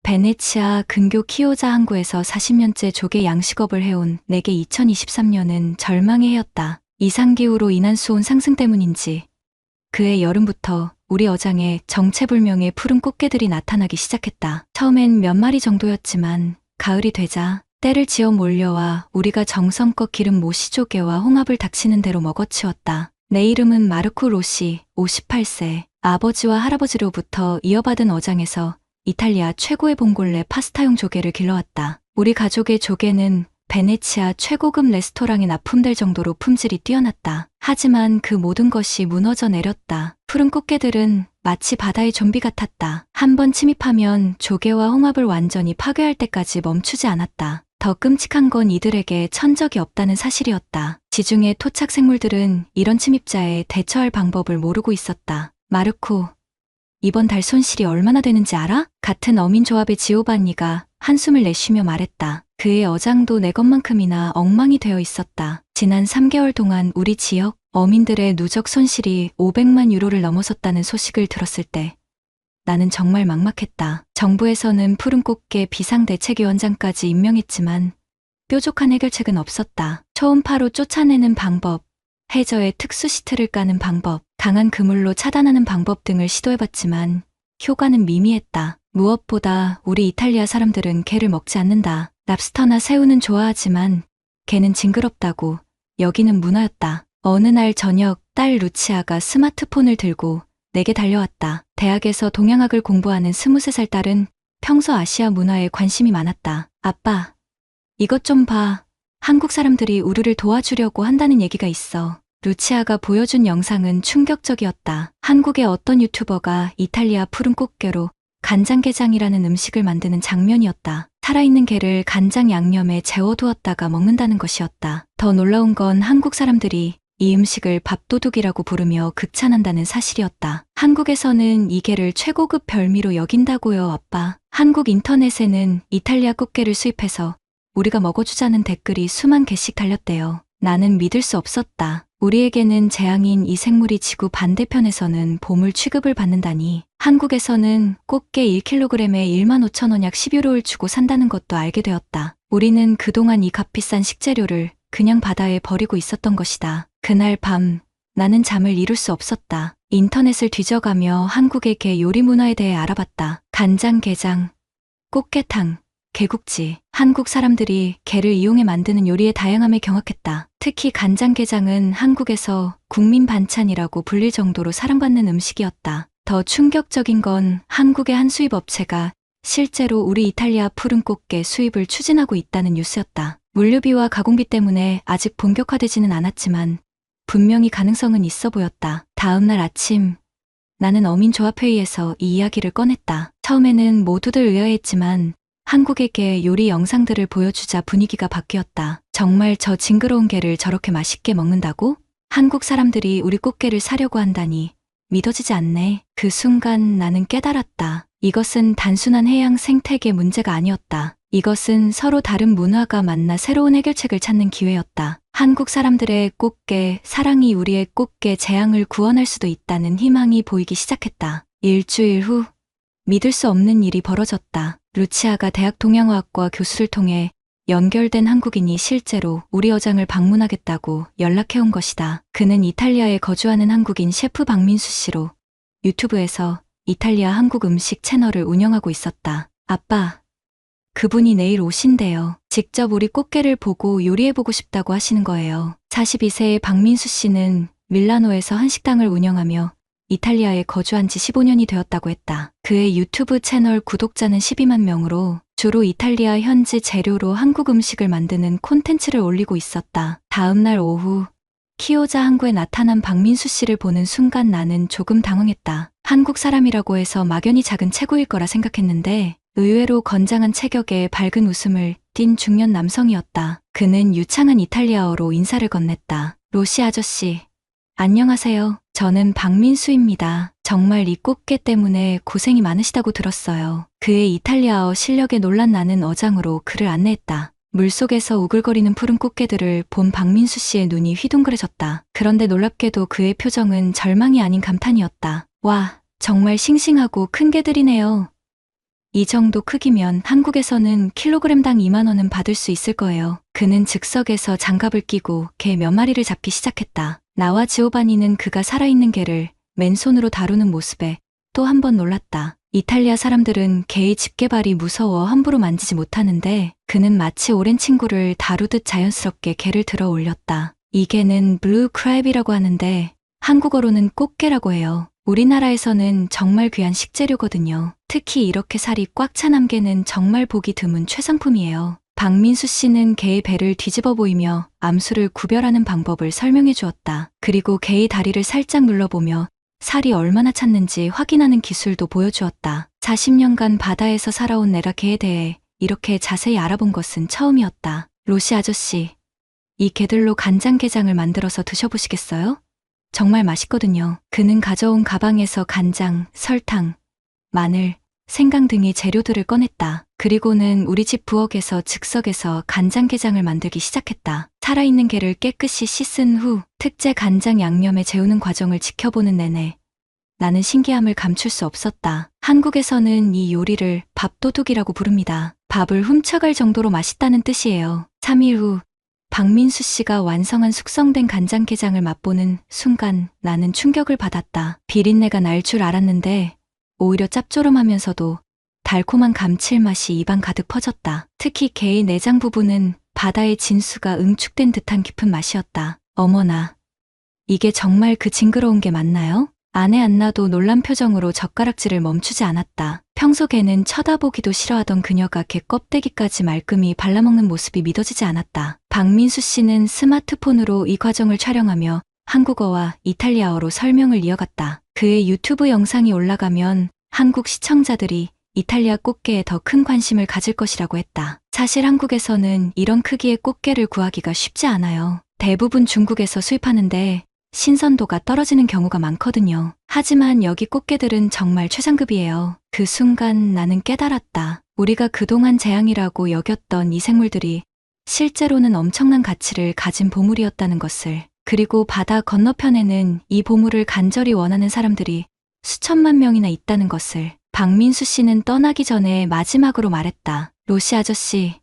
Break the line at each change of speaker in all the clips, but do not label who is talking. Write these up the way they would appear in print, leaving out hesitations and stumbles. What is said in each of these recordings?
베네치아 근교 키오자 항구에서 40년째 조개 양식업을 해온 내게 2023년은 절망의 해였다. 이상기후로 인한 수온 상승 때문인지 그해 여름부터 우리 어장에 정체불명의 푸른 꽃게들이 나타나기 시작했다. 처음엔 몇 마리 정도였지만 가을이 되자 때를 지어 몰려와 우리가 정성껏 기른 모시조개와 홍합을 닥치는 대로 먹어치웠다. 내 이름은 마르코 로시, 58세. 아버지와 할아버지로부터 이어받은 어장에서 이탈리아 최고의 봉골레 파스타용 조개를 길러왔다. 우리 가족의 조개는 베네치아 최고급 레스토랑에 납품될 정도로 품질이 뛰어났다. 하지만 그 모든 것이 무너져 내렸다. 푸른 꽃게들은 마치 바다의 좀비 같았다. 한 번 침입하면 조개와 홍합을 완전히 파괴할 때까지 멈추지 않았다. 더 끔찍한 건 이들에게 천적이 없다는 사실이었다. 지중해 토착 생물들은 이런 침입자에 대처할 방법을 모르고 있었다. 마르코, 이번 달 손실이 얼마나 되는지 알아? 같은 어민조합의 지오반니가 한숨을 내쉬며 말했다. 그의 어장도 내 것만큼이나 엉망이 되어 있었다. 지난 3개월 동안 우리 지역 어민들의 누적 손실이 500만 유로를 넘어섰다는 소식을 들었을 때 나는 정말 막막했다. 정부에서는 푸른 꽃게 비상대책위원장까지 임명했지만 뾰족한 해결책은 없었다. 초음파로 쫓아내는 방법, 해저에 특수 시트를 까는 방법, 강한 그물로 차단하는 방법 등을 시도해봤지만 효과는 미미했다. 무엇보다 우리 이탈리아 사람들은 게를 먹지 않는다. 랍스터나 새우는 좋아하지만 게는 징그럽다고 여기는 문화였다. 어느 날 저녁 딸 루치아가 스마트폰을 들고 내게 달려왔다. 대학에서 동양학을 공부하는 23살 딸은 평소 아시아 문화에 관심이 많았다. 아빠, 이것 좀 봐. 한국 사람들이 우리를 도와주려고 한다는 얘기가 있어. 루치아가 보여준 영상은 충격적이었다. 한국의 어떤 유튜버가 이탈리아 푸른 꽃게로 간장게장이라는 음식을 만드는 장면이었다. 살아있는 게를 간장 양념에 재워두었다가 먹는다는 것이었다. 더 놀라운 건 한국 사람들이 이 음식을 밥도둑이라고 부르며 극찬한다는 사실이었다. 한국에서는 이 게를 최고급 별미로 여긴다고요, 아빠. 한국 인터넷에는 이탈리아 꽃게를 수입해서 우리가 먹어주자는 댓글이 수만 개씩 달렸대요. 나는 믿을 수 없었다. 우리에게는 재앙인 이 생물이 지구 반대편에서는 보물 취급을 받는다니. 한국에서는 꽃게 1kg에 15,000원 약 10유로를 주고 산다는 것도 알게 되었다. 우리는 그동안 이 값비싼 식재료를 그냥 바다에 버리고 있었던 것이다. 그날 밤 나는 잠을 이룰 수 없었다. 인터넷을 뒤져가며 한국의 게 요리 문화에 대해 알아봤다. 간장게장, 꽃게탕, 개국지. 한국 사람들이 게를 이용해 만드는 요리의 다양함에 경악했다. 특히 간장게장은 한국에서 국민 반찬이라고 불릴 정도로 사랑받는 음식이었다. 더 충격적인 건 한국의 한 수입 업체가 실제로 우리 이탈리아 푸른 꽃게 수입을 추진하고 있다는 뉴스였다. 물류비와 가공비 때문에 아직 본격화되지는 않았지만 분명히 가능성은 있어 보였다. 다음 날 아침 나는 어민조합회의에서 이 이야기를 꺼냈다. 처음에는 모두들 의아했지만 한국에게 요리 영상들을 보여주자 분위기가 바뀌었다. 정말 저 징그러운 게를 저렇게 맛있게 먹는다고? 한국 사람들이 우리 꽃게를 사려고 한다니 믿어지지 않네. 그 순간 나는 깨달았다. 이것은 단순한 해양 생태계 문제가 아니었다. 이것은 서로 다른 문화가 만나 새로운 해결책을 찾는 기회였다. 한국 사람들의 꽃게 사랑이 우리의 꽃게 재앙을 구원할 수도 있다는 희망이 보이기 시작했다. 일주일 후 믿을 수 없는 일이 벌어졌다. 루치아가 대학 동양어학과 교수를 통해 연결된 한국인이 실제로 우리 어장을 방문하겠다고 연락해온 것이다. 그는 이탈리아에 거주하는 한국인 셰프 박민수 씨로 유튜브에서 이탈리아 한국 음식 채널을 운영하고 있었다. 아빠, 그분이 내일 오신대요. 직접 우리 꽃게를 보고 요리해보고 싶다고 하시는 거예요. 42세의 박민수 씨는 밀라노에서 한식당을 운영하며 이탈리아에 거주한 지 15년이 되었다고 했다. 그의 유튜브 채널 구독자는 12만 명으로 주로 이탈리아 현지 재료로 한국 음식을 만드는 콘텐츠를 올리고 있었다. 다음 날 오후 키오자 항구에 나타난 박민수 씨를 보는 순간 나는 조금 당황했다. 한국 사람이라고 해서 막연히 작은 체구일 거라 생각했는데 의외로 건장한 체격에 밝은 웃음을 띤 중년 남성이었다. 그는 유창한 이탈리아어로 인사를 건넸다. 로시 아저씨, 안녕하세요. 저는 박민수입니다. 정말 이 꽃게 때문에 고생이 많으시다고 들었어요. 그의 이탈리아어 실력에 놀란 나는 어장으로 그를 안내했다. 물속에서 우글거리는 푸른 꽃게들을 본 박민수 씨의 눈이 휘둥그레졌다. 그런데 놀랍게도 그의 표정은 절망이 아닌 감탄이었다. 와, 정말 싱싱하고 큰 게들이네요. 이 정도 크기면 한국에서는 킬로그램당 2만 원은 받을 수 있을 거예요. 그는 즉석에서 장갑을 끼고 개 몇 마리를 잡기 시작했다. 나와 지오바니는 그가 살아있는 개를 맨손으로 다루는 모습에 또 한 번 놀랐다. 이탈리아 사람들은 개의 집게발이 무서워 함부로 만지지 못하는데 그는 마치 오랜 친구를 다루듯 자연스럽게 개를 들어 올렸다. 이 개는 블루 크랩이라고 하는데 한국어로는 꽃게라고 해요. 우리나라에서는 정말 귀한 식재료거든요. 특히 이렇게 살이 꽉 찬 암개는 정말 보기 드문 최상품이에요. 박민수 씨는 개의 배를 뒤집어 보이며 암수를 구별하는 방법을 설명해 주었다. 그리고 개의 다리를 살짝 눌러보며 살이 얼마나 찼는지 확인하는 기술도 보여주었다. 40년간 바다에서 살아온 내가 개에 대해 이렇게 자세히 알아본 것은 처음이었다. 로시 아저씨, 이 개들로 간장게장을 만들어서 드셔보시겠어요? 정말 맛있거든요. 그는 가져온 가방에서 간장, 설탕, 마늘, 생강 등의 재료들을 꺼냈다. 그리고는 우리 집 부엌에서 즉석에서 간장게장을 만들기 시작했다. 살아있는 게를 깨끗이 씻은 후 특제 간장 양념에 재우는 과정을 지켜보는 내내 나는 신기함을 감출 수 없었다. 한국에서는 이 요리를 밥도둑이라고 부릅니다. 밥을 훔쳐갈 정도로 맛있다는 뜻이에요. 3일 후 박민수 씨가 완성한 숙성된 간장게장을 맛보는 순간 나는 충격을 받았다. 비린내가 날 줄 알았는데 오히려 짭조름하면서도 달콤한 감칠맛이 입안 가득 퍼졌다. 특히 게의 내장 부분은 바다의 진수가 응축된 듯한 깊은 맛이었다. 어머나, 이게 정말 그 징그러운 게 맞나요? 아내 안나도 놀란 표정으로 젓가락질을 멈추지 않았다. 평소 개는 쳐다보기도 싫어하던 그녀가 개 껍데기까지 말끔히 발라먹는 모습이 믿어지지 않았다. 박민수 씨는 스마트폰으로 이 과정을 촬영하며 한국어와 이탈리아어로 설명을 이어갔다. 그의 유튜브 영상이 올라가면 한국 시청자들이 이탈리아 꽃게에 더 큰 관심을 가질 것이라고 했다. 사실 한국에서는 이런 크기의 꽃게를 구하기가 쉽지 않아요. 대부분 중국에서 수입하는데 신선도가 떨어지는 경우가 많거든요. 하지만 여기 꽃게들은 정말 최상급이에요. 그 순간 나는 깨달았다. 우리가 그동안 재앙이라고 여겼던 이 생물들이 실제로는 엄청난 가치를 가진 보물이었다는 것을. 그리고 바다 건너편에는 이 보물을 간절히 원하는 사람들이 수천만 명이나 있다는 것을. 박민수 씨는 떠나기 전에 마지막으로 말했다. 로시 아저씨,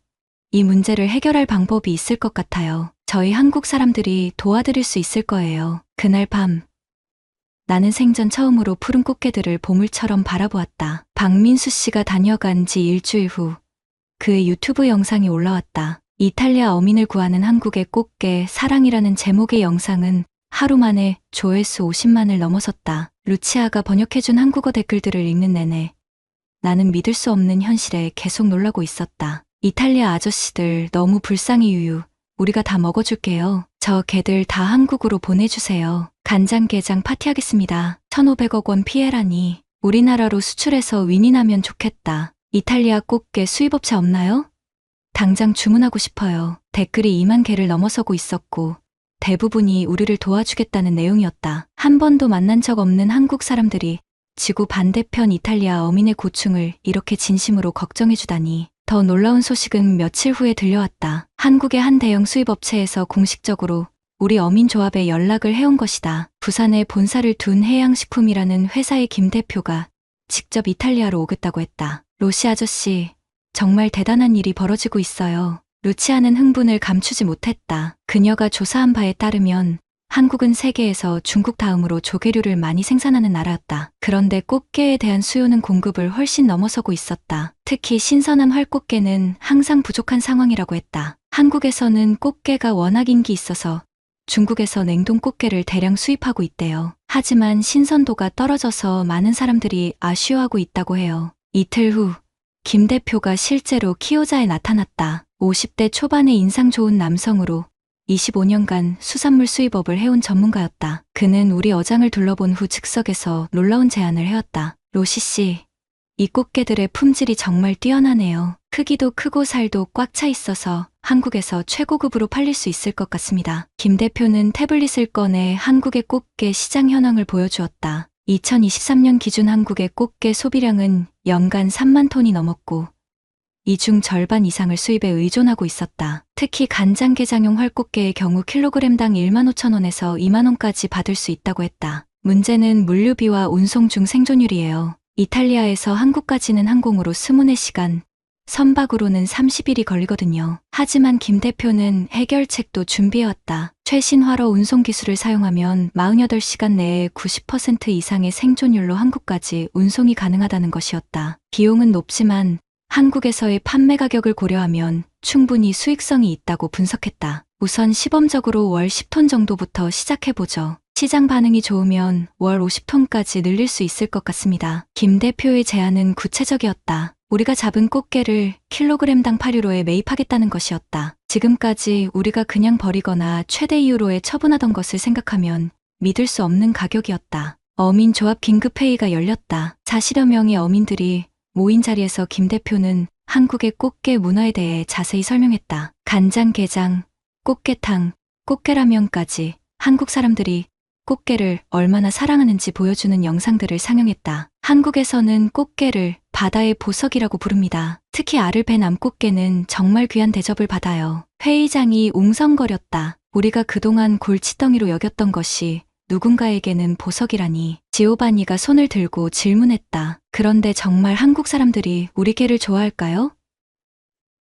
이 문제를 해결할 방법이 있을 것 같아요. 저희 한국 사람들이 도와드릴 수 있을 거예요. 그날 밤, 나는 생전 처음으로 푸른 꽃게들을 보물처럼 바라보았다. 박민수 씨가 다녀간 지 일주일 후 그의 유튜브 영상이 올라왔다. 이탈리아 어민을 구하는 한국의 꽃게 사랑이라는 제목의 영상은 하루 만에 조회수 50만을 넘어섰다. 루치아가 번역해준 한국어 댓글들을 읽는 내내 나는 믿을 수 없는 현실에 계속 놀라고 있었다. 이탈리아 아저씨들 너무 불쌍히 유유. 우리가 다 먹어줄게요. 저 개들 다 한국으로 보내주세요. 간장게장 파티하겠습니다. 1,500억 원 피해라니. 우리나라로 수출해서 윈윈하면 좋겠다. 이탈리아 꽃게 수입업체 없나요? 당장 주문하고 싶어요. 댓글이 2만 개를 넘어서고 있었고 대부분이 우리를 도와주겠다는 내용이었다. 한 번도 만난 적 없는 한국 사람들이 지구 반대편 이탈리아 어민의 고충을 이렇게 진심으로 걱정해주다니. 더 놀라운 소식은 며칠 후에 들려왔다. 한국의 한 대형 수입업체에서 공식적으로 우리 어민조합에 연락을 해온 것이다. 부산에 본사를 둔 해양식품이라는 회사의 김 대표가 직접 이탈리아로 오겠다고 했다. 로시 아저씨, 정말 대단한 일이 벌어지고 있어요. 루치아는 흥분을 감추지 못했다. 그녀가 조사한 바에 따르면 한국은 세계에서 중국 다음으로 조개류를 많이 생산하는 나라였다. 그런데 꽃게에 대한 수요는 공급을 훨씬 넘어서고 있었다. 특히 신선한 활꽃게는 항상 부족한 상황이라고 했다. 한국에서는 꽃게가 워낙 인기 있어서 중국에서 냉동 꽃게를 대량 수입하고 있대요. 하지만 신선도가 떨어져서 많은 사람들이 아쉬워하고 있다고 해요. 이틀 후 김 대표가 실제로 키오자에 나타났다. 50대 초반의 인상 좋은 남성으로 25년간 수산물 수입업을 해온 전문가였다. 그는 우리 어장을 둘러본 후 즉석에서 놀라운 제안을 해왔다. 로시 씨, 이 꽃게들의 품질이 정말 뛰어나네요. 크기도 크고 살도 꽉 차 있어서 한국에서 최고급으로 팔릴 수 있을 것 같습니다. 김 대표는 태블릿을 꺼내 한국의 꽃게 시장 현황을 보여주었다. 2023년 기준 한국의 꽃게 소비량은 연간 3만 톤이 넘었고 이 중 절반 이상을 수입에 의존하고 있었다. 특히 간장게장용 활꽃게의 경우 킬로그램당 1만 5천 원에서 2만 원까지 받을 수 있다고 했다. 문제는 물류비와 운송 중 생존율이에요. 이탈리아에서 한국까지는 항공으로 24시간, 선박으로는 30일이 걸리거든요. 하지만 김 대표는 해결책도 준비해왔다. 최신 활어 운송 기술을 사용하면 48시간 내에 90% 이상의 생존율로 한국까지 운송이 가능하다는 것이었다. 비용은 높지만 한국에서의 판매 가격을 고려하면 충분히 수익성이 있다고 분석했다. 우선 시범적으로 월 10톤 정도부터 시작해보죠. 시장 반응이 좋으면 월 50톤까지 늘릴 수 있을 것 같습니다. 김 대표의 제안은 구체적이었다. 우리가 잡은 꽃게를 킬로그램당 8유로에 매입하겠다는 것이었다. 지금까지 우리가 그냥 버리거나 최대 2유로에 처분하던 것을 생각하면 믿을 수 없는 가격이었다. 어민조합 긴급회의가 열렸다. 40여 명의 어민들이 모인 자리에서 김 대표는 한국의 꽃게 문화에 대해 자세히 설명했다. 간장게장, 꽃게탕, 꽃게라면까지 한국 사람들이 꽃게를 얼마나 사랑하는지 보여주는 영상들을 상영했다. 한국에서는 꽃게를 바다의 보석이라고 부릅니다. 특히 알을 뺀 암꽃게는 정말 귀한 대접을 받아요. 회의장이 웅성거렸다. 우리가 그동안 골칫덩이로 여겼던 것이 누군가에게는 보석이라니. 지오바니가 손을 들고 질문했다. 그런데 정말 한국 사람들이 우리 게를 좋아할까요?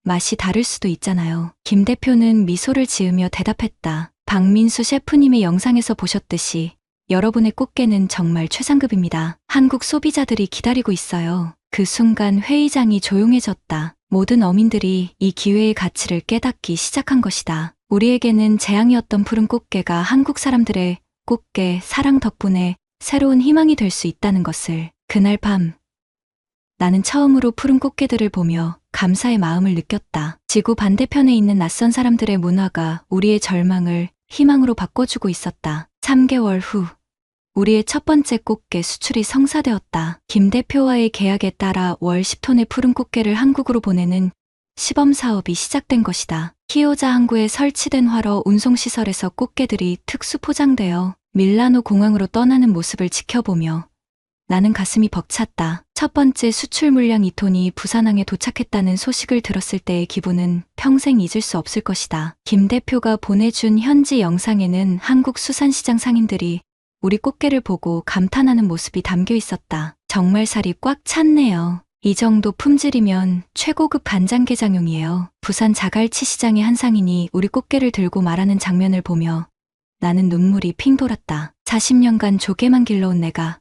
맛이 다를 수도 있잖아요. 김 대표는 미소를 지으며 대답했다. 박민수 셰프님의 영상에서 보셨듯이 여러분의 꽃게는 정말 최상급입니다. 한국 소비자들이 기다리고 있어요. 그 순간 회의장이 조용해졌다. 모든 어민들이 이 기회의 가치를 깨닫기 시작한 것이다. 우리에게는 재앙이었던 푸른 꽃게가 한국 사람들의 꽃게 사랑 덕분에 새로운 희망이 될 수 있다는 것을. 그날 밤 나는 처음으로 푸른 꽃게들을 보며 감사의 마음을 느꼈다. 지구 반대편에 있는 낯선 사람들의 문화가 우리의 절망을 희망으로 바꿔주고 있었다. 3개월 후 우리의 첫 번째 꽃게 수출이 성사되었다. 김 대표와의 계약에 따라 월 10톤의 푸른 꽃게를 한국으로 보내는 시범 사업이 시작된 것이다. 키오자 항구에 설치된 활어 운송시설에서 꽃게들이 특수 포장되어 밀라노 공항으로 떠나는 모습을 지켜보며 나는 가슴이 벅찼다. 첫 번째 수출 물량 2톤이 부산항에 도착했다는 소식을 들었을 때의 기분은 평생 잊을 수 없을 것이다. 김 대표가 보내준 현지 영상에는 한국 수산시장 상인들이 우리 꽃게를 보고 감탄하는 모습이 담겨 있었다. 정말 살이 꽉 찼네요. 이 정도 품질이면 최고급 간장게장용이에요. 부산 자갈치 시장의 한 상인이 우리 꽃게를 들고 말하는 장면을 보며 나는 눈물이 핑 돌았다. 40년간 조개만 길러온 내가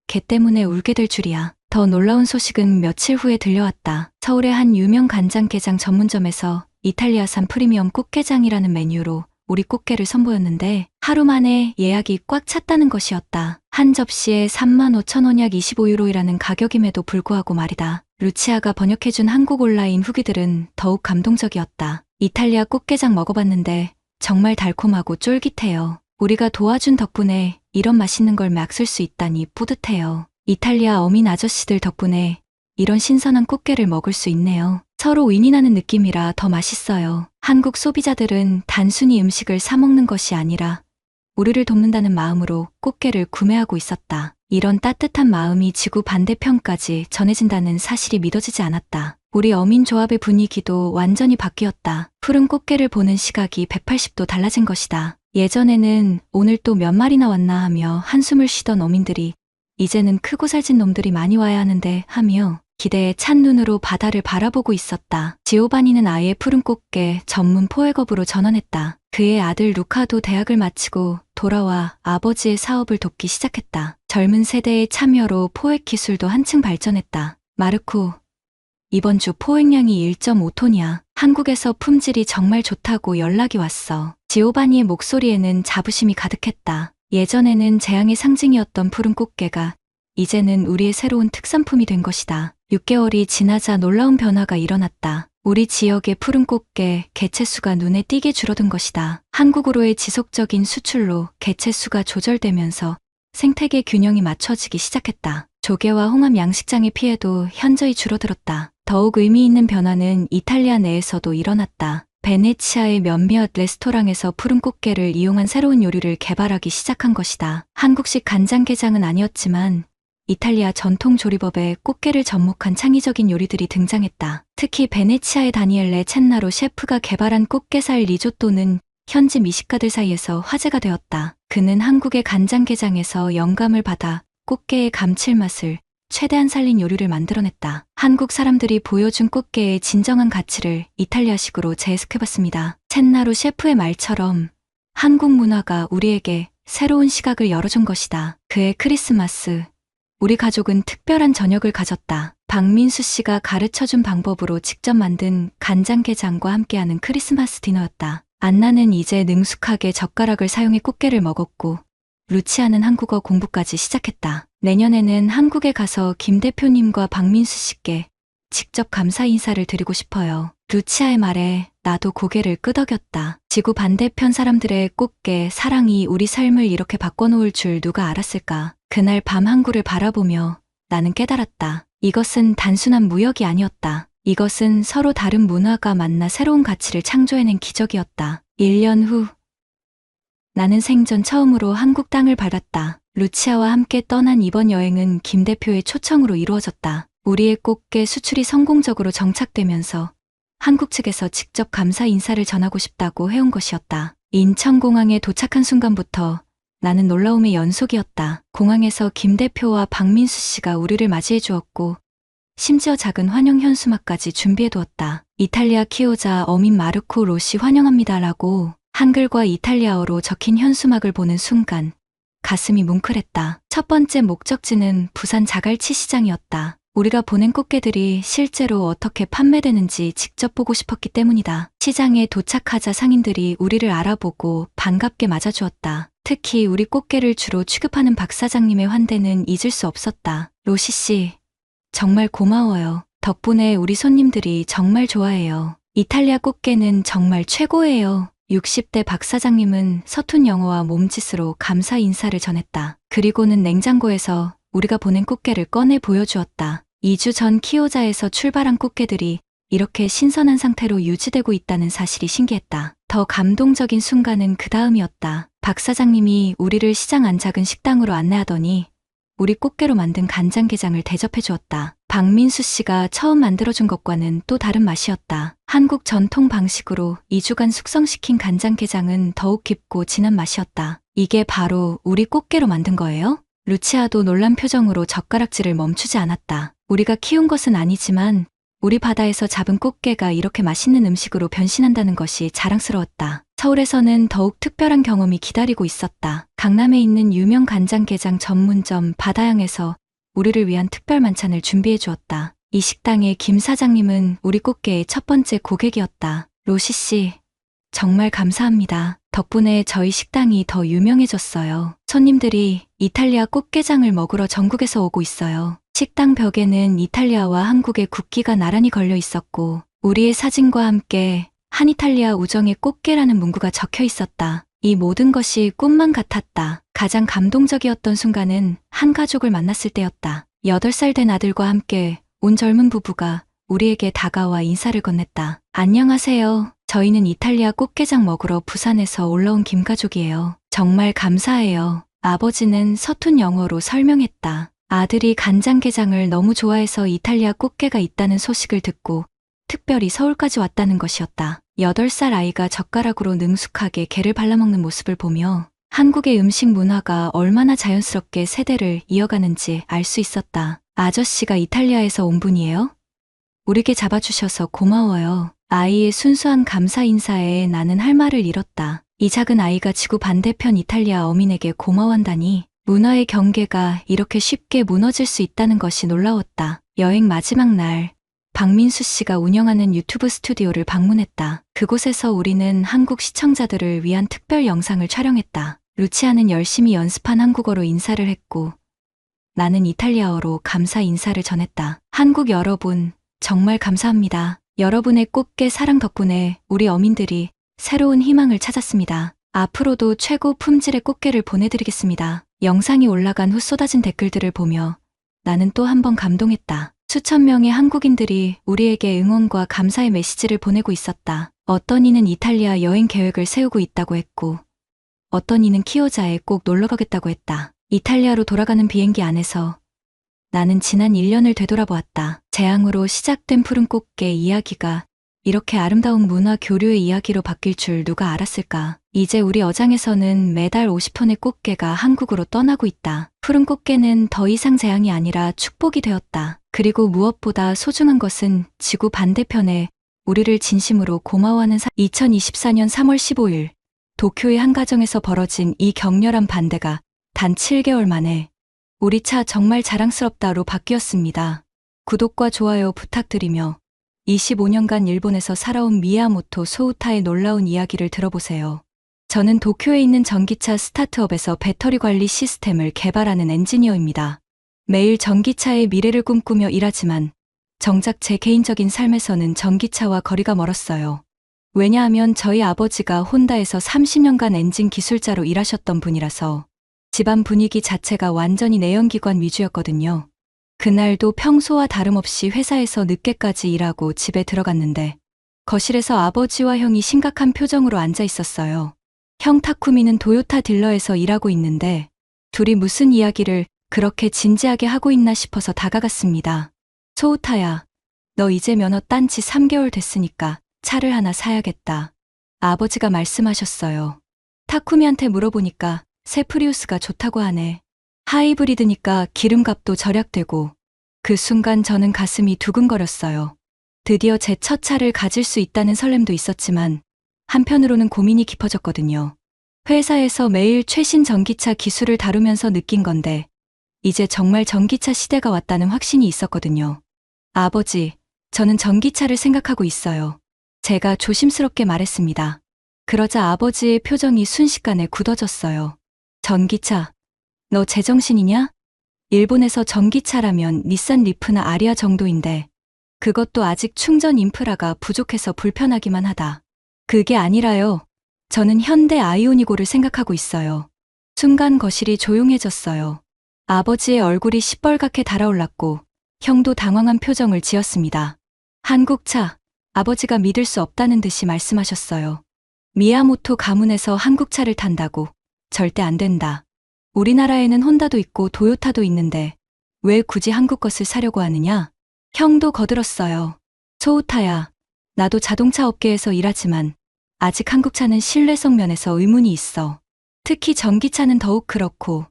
개 때문에 울게 될 줄이야. 더 놀라운 소식은 며칠 후에 들려왔다. 서울의 한 유명 간장게장 전문점에서 이탈리아산 프리미엄 꽃게장이라는 메뉴로 우리 꽃게를 선보였는데 하루 만에 예약이 꽉 찼다는 것이었다. 한 접시에 35,000원 약 25유로이라는 가격임에도 불구하고 말이다. 루치아가 번역해준 한국 온라인 후기들은 더욱 감동적이었다. 이탈리아 꽃게장 먹어봤는데 정말 달콤하고 쫄깃해요. 우리가 도와준 덕분에 이런 맛있는 걸 맛을 수 있다니 뿌듯해요. 이탈리아 어민 아저씨들 덕분에 이런 신선한 꽃게를 먹을 수 있네요. 서로 윈윈하는 느낌이라 더 맛있어요. 한국 소비자들은 단순히 음식을 사 먹는 것이 아니라 우리를 돕는다는 마음으로 꽃게를 구매하고 있었다. 이런 따뜻한 마음이 지구 반대편까지 전해진다는 사실이 믿어지지 않았다. 우리 어민조합의 분위기도 완전히 바뀌었다. 푸른 꽃게를 보는 시각이 180도 달라진 것이다. 예전에는 오늘 또 몇 마리나 왔나 하며 한숨을 쉬던 어민들이 이제는 크고 살찐 놈들이 많이 와야 하는데 하며 기대에 찬 눈으로 바다를 바라보고 있었다. 지오바니는 아예 푸른 꽃게 전문 포획업으로 전환했다. 그의 아들 루카도 대학을 마치고 돌아와 아버지의 사업을 돕기 시작했다. 젊은 세대의 참여로 포획 기술도 한층 발전했다. 마르코, 이번 주 포획량이 1.5톤이야. 한국에서 품질이 정말 좋다고 연락이 왔어. 지오바니의 목소리에는 자부심이 가득했다. 예전에는 재앙의 상징이었던 푸른 꽃게가 이제는 우리의 새로운 특산품이 된 것이다. 6개월이 지나자 놀라운 변화가 일어났다. 우리 지역의 푸른 꽃게 개체수가 눈에 띄게 줄어든 것이다. 한국으로의 지속적인 수출로 개체수가 조절되면서 생태계 균형이 맞춰지기 시작했다. 조개와 홍합 양식장의 피해도 현저히 줄어들었다. 더욱 의미 있는 변화는 이탈리아 내에서도 일어났다. 베네치아의 몇몇 레스토랑에서 푸른 꽃게를 이용한 새로운 요리를 개발하기 시작한 것이다. 한국식 간장게장은 아니었지만 이탈리아 전통 조리법에 꽃게를 접목한 창의적인 요리들이 등장했다. 특히 베네치아의 다니엘레 첸나로 셰프가 개발한 꽃게살 리조또는 현지 미식가들 사이에서 화제가 되었다. 그는 한국의 간장게장에서 영감을 받아 꽃게의 감칠맛을 최대한 살린 요리를 만들어냈다. 한국 사람들이 보여준 꽃게의 진정한 가치를 이탈리아식으로 재해석해봤습니다. 첸나루 셰프의 말처럼 한국 문화가 우리에게 새로운 시각을 열어준 것이다. 그의 크리스마스. 우리 가족은 특별한 저녁을 가졌다. 박민수 씨가 가르쳐준 방법으로 직접 만든 간장게장과 함께하는 크리스마스 디너였다. 안나는 이제 능숙하게 젓가락을 사용해 꽃게를 먹었고 루치아는 한국어 공부까지 시작했다. 내년에는 한국에 가서 김 대표님과 박민수 씨께 직접 감사 인사를 드리고 싶어요. 루치아의 말에 나도 고개를 끄덕였다. 지구 반대편 사람들의 꽃게 사랑이 우리 삶을 이렇게 바꿔놓을 줄 누가 알았을까. 그날 밤 항구를 바라보며 나는 깨달았다. 이것은 단순한 무역이 아니었다. 이것은 서로 다른 문화가 만나 새로운 가치를 창조해낸 기적이었다. 1년 후 나는 생전 처음으로 한국 땅을 밟았다. 루치아와 함께 떠난 이번 여행은 김 대표의 초청으로 이루어졌다. 우리의 꽃게 수출이 성공적으로 정착되면서 한국 측에서 직접 감사 인사를 전하고 싶다고 해온 것이었다. 인천공항에 도착한 순간부터 나는 놀라움의 연속이었다. 공항에서 김 대표와 박민수 씨가 우리를 맞이해 주었고 심지어 작은 환영 현수막까지 준비해 두었다. 이탈리아 키오자 어민 마르코 로시 환영합니다라고 한글과 이탈리아어로 적힌 현수막을 보는 순간 가슴이 뭉클했다. 첫 번째 목적지는 부산 자갈치 시장이었다. 우리가 보낸 꽃게들이 실제로 어떻게 판매되는지 직접 보고 싶었기 때문이다. 시장에 도착하자 상인들이 우리를 알아보고 반갑게 맞아주었다. 특히 우리 꽃게를 주로 취급하는 박 사장님의 환대는 잊을 수 없었다. 로시 씨, 정말 고마워요. 덕분에 우리 손님들이 정말 좋아해요. 이탈리아 꽃게는 정말 최고예요. 60대 박 사장님은 서툰 영어와 몸짓으로 감사 인사를 전했다. 그리고는 냉장고에서 우리가 보낸 꽃게를 꺼내 보여주었다. 2주 전 키오자에서 출발한 꽃게들이 이렇게 신선한 상태로 유지되고 있다는 사실이 신기했다. 더 감동적인 순간은 그 다음이었다. 박 사장님이 우리를 시장 안 작은 식당으로 안내하더니 우리 꽃게로 만든 간장게장을 대접해 주었다. 박민수 씨가 처음 만들어준 것과는 또 다른 맛이었다. 한국 전통 방식으로 2주간 숙성시킨 간장게장은 더욱 깊고 진한 맛이었다. 이게 바로 우리 꽃게로 만든 거예요? 루치아도 놀란 표정으로 젓가락질을 멈추지 않았다. 우리가 키운 것은 아니지만 우리 바다에서 잡은 꽃게가 이렇게 맛있는 음식으로 변신한다는 것이 자랑스러웠다. 서울에서는 더욱 특별한 경험이 기다리고 있었다. 강남에 있는 유명 간장게장 전문점 바다양에서 우리를 위한 특별 만찬을 준비해 주었다. 이 식당의 김 사장님은 우리 꽃게의 첫 번째 고객이었다. 로시 씨, 정말 감사합니다. 덕분에 저희 식당이 더 유명해졌어요. 손님들이 이탈리아 꽃게장을 먹으러 전국에서 오고 있어요. 식당 벽에는 이탈리아와 한국의 국기가 나란히 걸려 있었고 우리의 사진과 함께 한 이탈리아 우정의 꽃게라는 문구가 적혀 있었다. 이 모든 것이 꿈만 같았다. 가장 감동적이었던 순간은 한 가족을 만났을 때였다. 8살 된 아들과 함께 온 젊은 부부가 우리에게 다가와 인사를 건넸다. 안녕하세요. 저희는 이탈리아 꽃게장 먹으러 부산에서 올라온 김가족이에요. 정말 감사해요. 아버지는 서툰 영어로 설명했다. 아들이 간장게장을 너무 좋아해서 이탈리아 꽃게가 있다는 소식을 듣고 특별히 서울까지 왔다는 것이었다. 8살 아이가 젓가락으로 능숙하게 게를 발라먹는 모습을 보며 한국의 음식 문화가 얼마나 자연스럽게 세대를 이어가는지 알 수 있었다. 아저씨가 이탈리아에서 온 분이에요? 우리게 잡아주셔서 고마워요. 아이의 순수한 감사 인사에 나는 할 말을 잃었다. 이 작은 아이가 지구 반대편 이탈리아 어민에게 고마워한다니 문화의 경계가 이렇게 쉽게 무너질 수 있다는 것이 놀라웠다. 여행 마지막 날 박민수 씨가 운영하는 유튜브 스튜디오를 방문했다. 그곳에서 우리는 한국 시청자들을 위한 특별 영상을 촬영했다. 루치아는 열심히 연습한 한국어로 인사를 했고 나는 이탈리아어로 감사 인사를 전했다. 한국 여러분, 정말 감사합니다. 여러분의 꽃게 사랑 덕분에 우리 어민들이 새로운 희망을 찾았습니다. 앞으로도 최고 품질의 꽃게를 보내드리겠습니다. 영상이 올라간 후 쏟아진 댓글들을 보며 나는 또 한 번 감동했다. 수천 명의 한국인들이 우리에게 응원과 감사의 메시지를 보내고 있었다. 어떤 이는 이탈리아 여행 계획을 세우고 있다고 했고 어떤 이는 키오자에 꼭 놀러 가겠다고 했다. 이탈리아로 돌아가는 비행기 안에서 나는 지난 1년을 되돌아보았다. 재앙으로 시작된 푸른 꽃게 이야기가 이렇게 아름다운 문화 교류의 이야기로 바뀔 줄 누가 알았을까. 이제 우리 어장에서는 매달 50톤의 꽃게가 한국으로 떠나고 있다. 푸른 꽃게는 더 이상 재앙이 아니라 축복이 되었다. 그리고 무엇보다 소중한 것은 지구 반대편에 우리를 진심으로 고마워하는 2024년 3월 15일 도쿄의 한 가정에서 벌어진 이 격렬한 반대가 단 7개월 만에 우리 차 정말 자랑스럽다로 바뀌었습니다. 구독과 좋아요 부탁드리며 25년간 일본에서 살아온 미야모토 소우타의 놀라운 이야기를 들어보세요. 저는 도쿄에 있는 전기차 스타트업에서 배터리 관리 시스템을 개발하는 엔지니어입니다. 매일 전기차의 미래를 꿈꾸며 일하지만 정작 제 개인적인 삶에서는 전기차와 거리가 멀었어요. 왜냐하면 저희 아버지가 혼다에서 30년간 엔진 기술자로 일하셨던 분이라서 집안 분위기 자체가 완전히 내연기관 위주였거든요. 그날도 평소와 다름없이 회사에서 늦게까지 일하고 집에 들어갔는데 거실에서 아버지와 형이 심각한 표정으로 앉아 있었어요. 형 타쿠미는 도요타 딜러에서 일하고 있는데 둘이 무슨 이야기를 그렇게 진지하게 하고 있나 싶어서 다가갔습니다. 소우타야, 너 이제 면허 딴 지 3개월 됐으니까 차를 하나 사야겠다. 아버지가 말씀하셨어요. 타쿠미한테 물어보니까 새 프리우스가 좋다고 하네. 하이브리드니까 기름값도 절약되고. 그 순간 저는 가슴이 두근거렸어요. 드디어 제 첫 차를 가질 수 있다는 설렘도 있었지만 한편으로는 고민이 깊어졌거든요. 회사에서 매일 최신 전기차 기술을 다루면서 느낀 건데 이제 정말 전기차 시대가 왔다는 확신이 있었거든요. 아버지, 저는 전기차를 생각하고 있어요. 제가 조심스럽게 말했습니다. 그러자 아버지의 표정이 순식간에 굳어졌어요. 전기차, 너 제정신이냐? 일본에서 전기차라면 닛산 리프나 아리아 정도인데 그것도 아직 충전 인프라가 부족해서 불편하기만 하다. 그게 아니라요. 저는 현대 아이오니고를 생각하고 있어요. 순간 거실이 조용해졌어요. 아버지의 얼굴이 시뻘겋게 달아올랐고 형도 당황한 표정을 지었습니다. 한국차, 아버지가 믿을 수 없다는 듯이 말씀하셨어요. 미야모토 가문에서 한국차를 탄다고? 절대 안 된다. 우리나라에는 혼다도 있고 도요타도 있는데 왜 굳이 한국 것을 사려고 하느냐? 형도 거들었어요. 소우타야, 나도 자동차 업계에서 일하지만 아직 한국차는 신뢰성 면에서 의문이 있어. 특히 전기차는 더욱 그렇고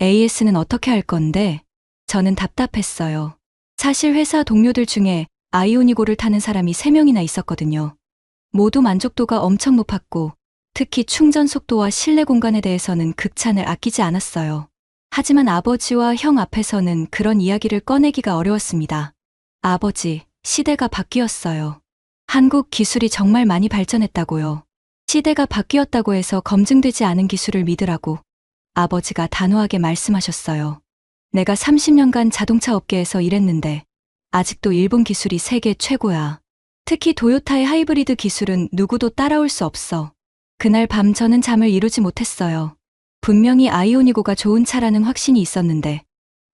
AS는 어떻게 할 건데? 저는 답답했어요. 사실 회사 동료들 중에 아이오니고를 타는 사람이 3명이나 있었거든요. 모두 만족도가 엄청 높았고 특히 충전 속도와 실내 공간에 대해서는 극찬을 아끼지 않았어요. 하지만 아버지와 형 앞에서는 그런 이야기를 꺼내기가 어려웠습니다. 아버지, 시대가 바뀌었어요. 한국 기술이 정말 많이 발전했다고요. 시대가 바뀌었다고 해서 검증되지 않은 기술을 믿으라고 아버지가 단호하게 말씀하셨어요. 내가 30년간 자동차 업계에서 일했는데 아직도 일본 기술이 세계 최고야. 특히 도요타의 하이브리드 기술은 누구도 따라올 수 없어. 그날 밤 저는 잠을 이루지 못했어요. 분명히 아이오니고가 좋은 차라는 확신이 있었는데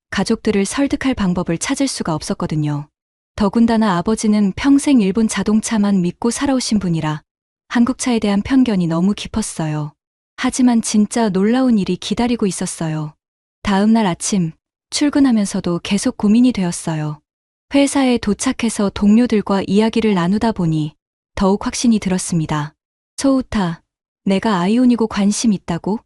가족들을 설득할 방법을 찾을 수가 없었거든요. 더군다나 아버지는 평생 일본 자동차만 믿고 살아오신 분이라 한국차에 대한 편견이 너무 깊었어요. 하지만 진짜 놀라운 일이 기다리고 있었어요. 다음 날 아침 출근하면서도 계속 고민이 되었어요. 회사에 도착해서 동료들과 이야기를 나누다 보니 더욱 확신이 들었습니다. 소우타, 내가 아이오니고 관심 있다고?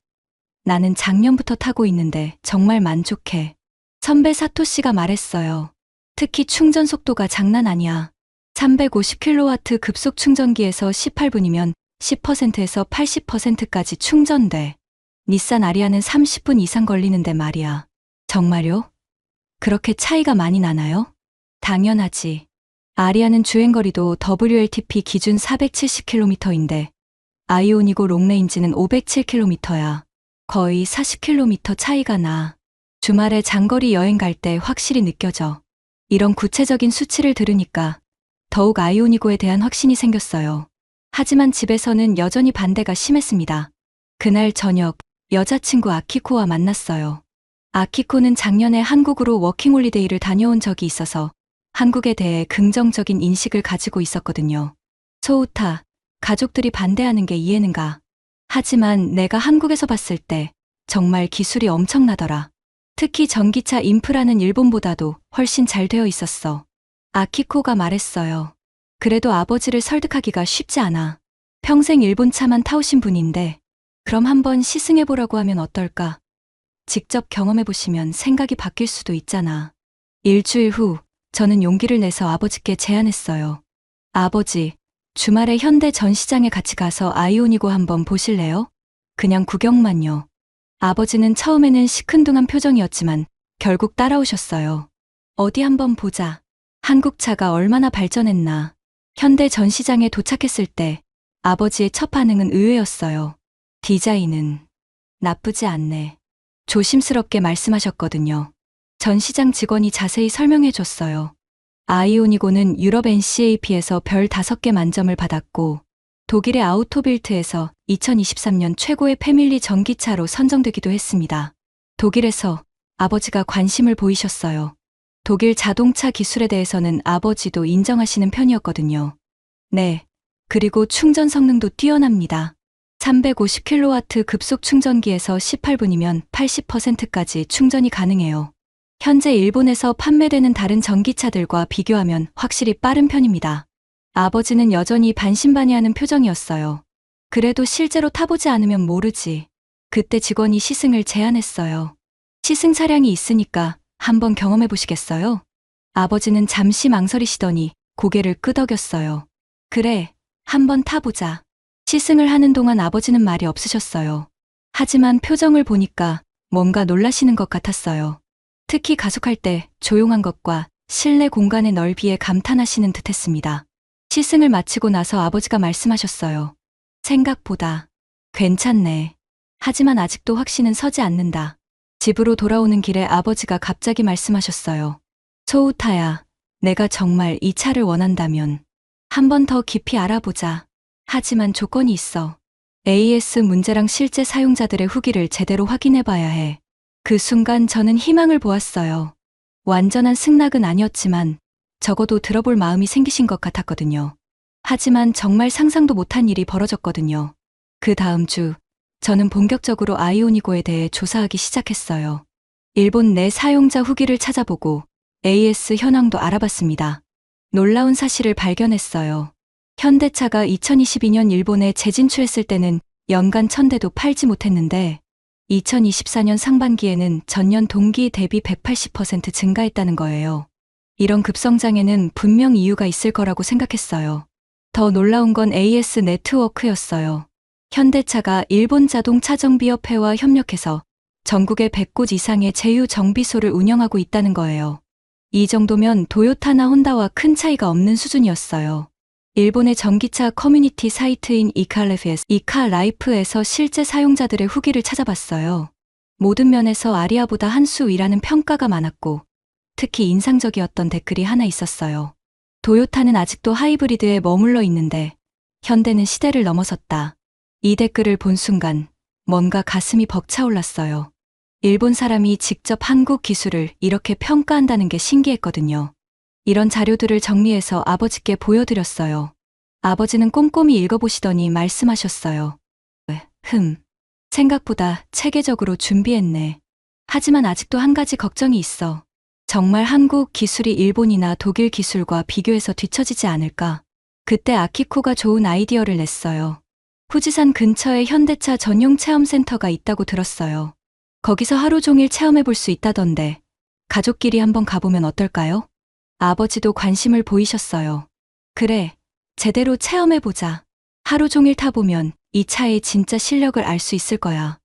나는 작년부터 타고 있는데 정말 만족해. 선배 사토씨가 말했어요. 특히 충전 속도가 장난 아니야. 350kW 급속 충전기에서 18분이면 10%에서 80%까지 충전돼. 닛산 아리아는 30분 이상 걸리는데 말이야. 정말요? 그렇게 차이가 많이 나나요? 당연하지. 아리아는 주행거리도 WLTP 기준 470km인데 아이오니고 롱레인지는 507km야. 거의 40km 차이가 나. 주말에 장거리 여행 갈 때 확실히 느껴져. 이런 구체적인 수치를 들으니까 더욱 아이오니고에 대한 확신이 생겼어요. 하지만 집에서는 여전히 반대가 심했습니다. 그날 저녁 여자친구 아키코와 만났어요. 아키코는 작년에 한국으로 워킹홀리데이를 다녀온 적이 있어서 한국에 대해 긍정적인 인식을 가지고 있었거든요. 소우타, 가족들이 반대하는 게 이해는 가. 하지만 내가 한국에서 봤을 때 정말 기술이 엄청나더라. 특히 전기차 인프라는 일본보다도 훨씬 잘 되어 있었어. 아키코가 말했어요. 그래도 아버지를 설득하기가 쉽지 않아. 평생 일본 차만 타오신 분인데 그럼 한번 시승해보라고 하면 어떨까? 직접 경험해보시면 생각이 바뀔 수도 있잖아. 일주일 후, 저는 용기를 내서 아버지께 제안했어요. 아버지, 주말에 현대 전시장에 같이 가서 아이오니고 한번 보실래요? 그냥 구경만요. 아버지는 처음에는 시큰둥한 표정이었지만 결국 따라오셨어요. 어디 한번 보자. 한국차가 얼마나 발전했나. 현대 전시장에 도착했을 때 아버지의 첫 반응은 의외였어요. 디자인은 나쁘지 않네. 조심스럽게 말씀하셨거든요. 전시장 직원이 자세히 설명해 줬어요. 아이오니고는 유럽 NCAP에서 별 5개 만점을 받았고 독일의 아우토빌트에서 2023년 최고의 패밀리 전기차로 선정되기도 했습니다. 독일에서 아버지가 관심을 보이셨어요. 독일 자동차 기술에 대해서는 아버지도 인정하시는 편이었거든요. 네. 그리고 충전 성능도 뛰어납니다. 350kW 급속 충전기에서 18분이면 80%까지 충전이 가능해요. 현재 일본에서 판매되는 다른 전기차들과 비교하면 확실히 빠른 편입니다. 아버지는 여전히 반신반의하는 표정이었어요. 그래도 실제로 타보지 않으면 모르지. 그때 직원이 시승을 제안했어요. 시승 차량이 있으니까 한번 경험해 보시겠어요? 아버지는 잠시 망설이시더니 고개를 끄덕였어요. 그래, 한번 타보자. 시승을 하는 동안 아버지는 말이 없으셨어요. 하지만 표정을 보니까 뭔가 놀라시는 것 같았어요. 특히 가속할 때 조용한 것과 실내 공간의 넓이에 감탄하시는 듯했습니다. 시승을 마치고 나서 아버지가 말씀하셨어요. 생각보다 괜찮네. 하지만 아직도 확신은 서지 않는다. 집으로 돌아오는 길에 아버지가 갑자기 말씀하셨어요. 소우타야, 내가 정말 이 차를 원한다면 한 번 더 깊이 알아보자. 하지만 조건이 있어. AS 문제랑 실제 사용자들의 후기를 제대로 확인해봐야 해. 그 순간 저는 희망을 보았어요. 완전한 승낙은 아니었지만 적어도 들어볼 마음이 생기신 것 같았거든요. 하지만 정말 상상도 못한 일이 벌어졌거든요. 그 다음 주, 저는 본격적으로 아이오니고에 대해 조사하기 시작했어요. 일본 내 사용자 후기를 찾아보고 AS 현황도 알아봤습니다. 놀라운 사실을 발견했어요. 현대차가 2022년 일본에 재진출했을 때는 연간 1000대도 팔지 못했는데 2024년 상반기에는 전년 동기 대비 180% 증가했다는 거예요. 이런 급성장에는 분명 이유가 있을 거라고 생각했어요. 더 놀라운 건 AS 네트워크였어요. 현대차가 일본 자동차 정비협회와 협력해서 전국에 100곳 이상의 제휴 정비소를 운영하고 있다는 거예요. 이 정도면 도요타나 혼다와 큰 차이가 없는 수준이었어요. 일본의 전기차 커뮤니티 사이트인 이카라이프에서 실제 사용자들의 후기를 찾아봤어요. 모든 면에서 아리아보다 한 수 위라는 평가가 많았고 특히 인상적이었던 댓글이 하나 있었어요. 도요타는 아직도 하이브리드에 머물러 있는데 현대는 시대를 넘어섰다. 이 댓글을 본 순간 뭔가 가슴이 벅차올랐어요. 일본 사람이 직접 한국 기술을 이렇게 평가한다는 게 신기했거든요. 이런 자료들을 정리해서 아버지께 보여드렸어요. 아버지는 꼼꼼히 읽어보시더니 말씀하셨어요. 생각보다 체계적으로 준비했네. 하지만 아직도 한 가지 걱정이 있어. 정말 한국 기술이 일본이나 독일 기술과 비교해서 뒤처지지 않을까? 그때 아키코가 좋은 아이디어를 냈어요. 후지산 근처에 현대차 전용 체험센터가 있다고 들었어요. 거기서 하루 종일 체험해 볼 수 있다던데 가족끼리 한번 가보면 어떨까요? 아버지도 관심을 보이셨어요. 그래, 제대로 체험해보자. 하루 종일 타보면 이 차의 진짜 실력을 알 수 있을 거야.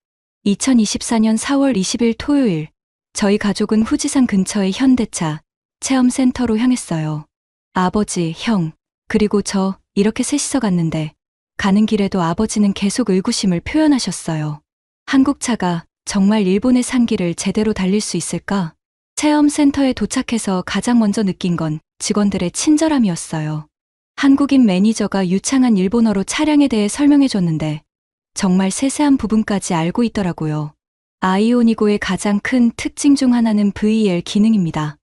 2024년 4월 20일 토요일, 저희 가족은 후지산 근처의 현대차 체험센터로 향했어요. 아버지, 형, 그리고 저 이렇게 셋이서 갔는데 가는 길에도 아버지는 계속 의구심을 표현하셨어요. 한국 차가 정말 일본의 산길을 제대로 달릴 수 있을까? 체험센터에 도착해서 가장 먼저 느낀 건 직원들의 친절함이었어요. 한국인 매니저가 유창한 일본어로 차량에 대해 설명해줬는데 정말 세세한 부분까지 알고 있더라고요. 아이오니고의 가장 큰 특징 중 하나는 VL 기능입니다.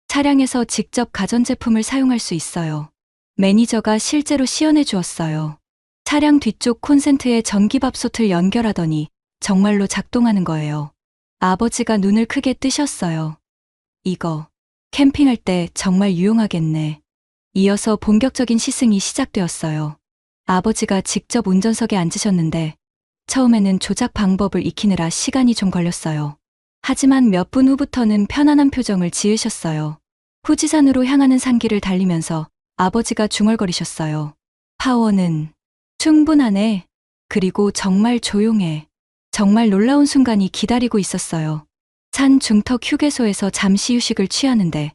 차량에서 직접 가전제품을 사용할 수 있어요. 매니저가 실제로 시연해 주었어요. 차량 뒤쪽 콘센트에 전기밥솥을 연결하더니 정말로 작동하는 거예요. 아버지가 눈을 크게 뜨셨어요. 이거 캠핑할 때 정말 유용하겠네. 이어서 본격적인 시승이 시작되었어요. 아버지가 직접 운전석에 앉으셨는데 처음에는 조작 방법을 익히느라 시간이 좀 걸렸어요. 하지만 몇 분 후부터는 편안한 표정을 지으셨어요. 후지산으로 향하는 산길을 달리면서 아버지가 중얼거리셨어요. 파워는 충분하네. 그리고 정말 조용해. 정말 놀라운 순간이 기다리고 있었어요. 산 중턱 휴게소에서 잠시 휴식을 취하는데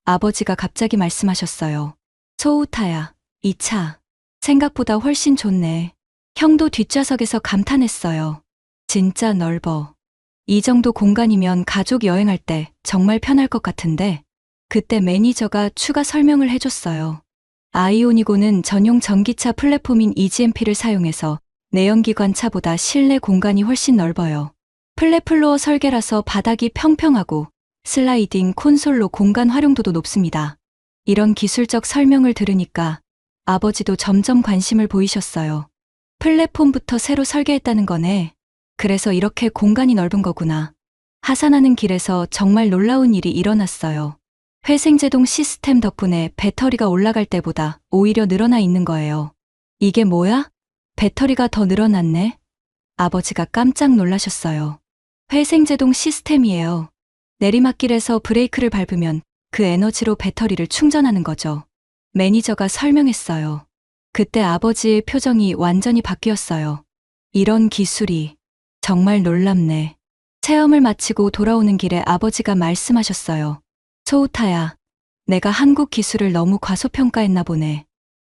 아버지가 갑자기 말씀하셨어요. 소우타야, 이 차 생각보다 훨씬 좋네. 형도 뒷좌석에서 감탄했어요. 진짜 넓어. 이 정도 공간이면 가족 여행할 때 정말 편할 것 같은데. 그때 매니저가 추가 설명을 해줬어요. 아이오니고는 전용 전기차 플랫폼인 EGMP를 사용해서 내연기관 차보다 실내 공간이 훨씬 넓어요. 플랫플로어 설계라서 바닥이 평평하고 슬라이딩 콘솔로 공간 활용도도 높습니다. 이런 기술적 설명을 들으니까 아버지도 점점 관심을 보이셨어요. 플랫폼부터 새로 설계했다는 거네. 그래서 이렇게 공간이 넓은 거구나. 하산하는 길에서 정말 놀라운 일이 일어났어요. 회생제동 시스템 덕분에 배터리가 올라갈 때보다 오히려 늘어나 있는 거예요. 이게 뭐야? 배터리가 더 늘어났네? 아버지가 깜짝 놀라셨어요. 회생제동 시스템이에요. 내리막길에서 브레이크를 밟으면 그 에너지로 배터리를 충전하는 거죠. 매니저가 설명했어요. 그때 아버지의 표정이 완전히 바뀌었어요. 이런 기술이 정말 놀랍네. 체험을 마치고 돌아오는 길에 아버지가 말씀하셨어요. 소우타야, 내가 한국 기술을 너무 과소평가했나 보네.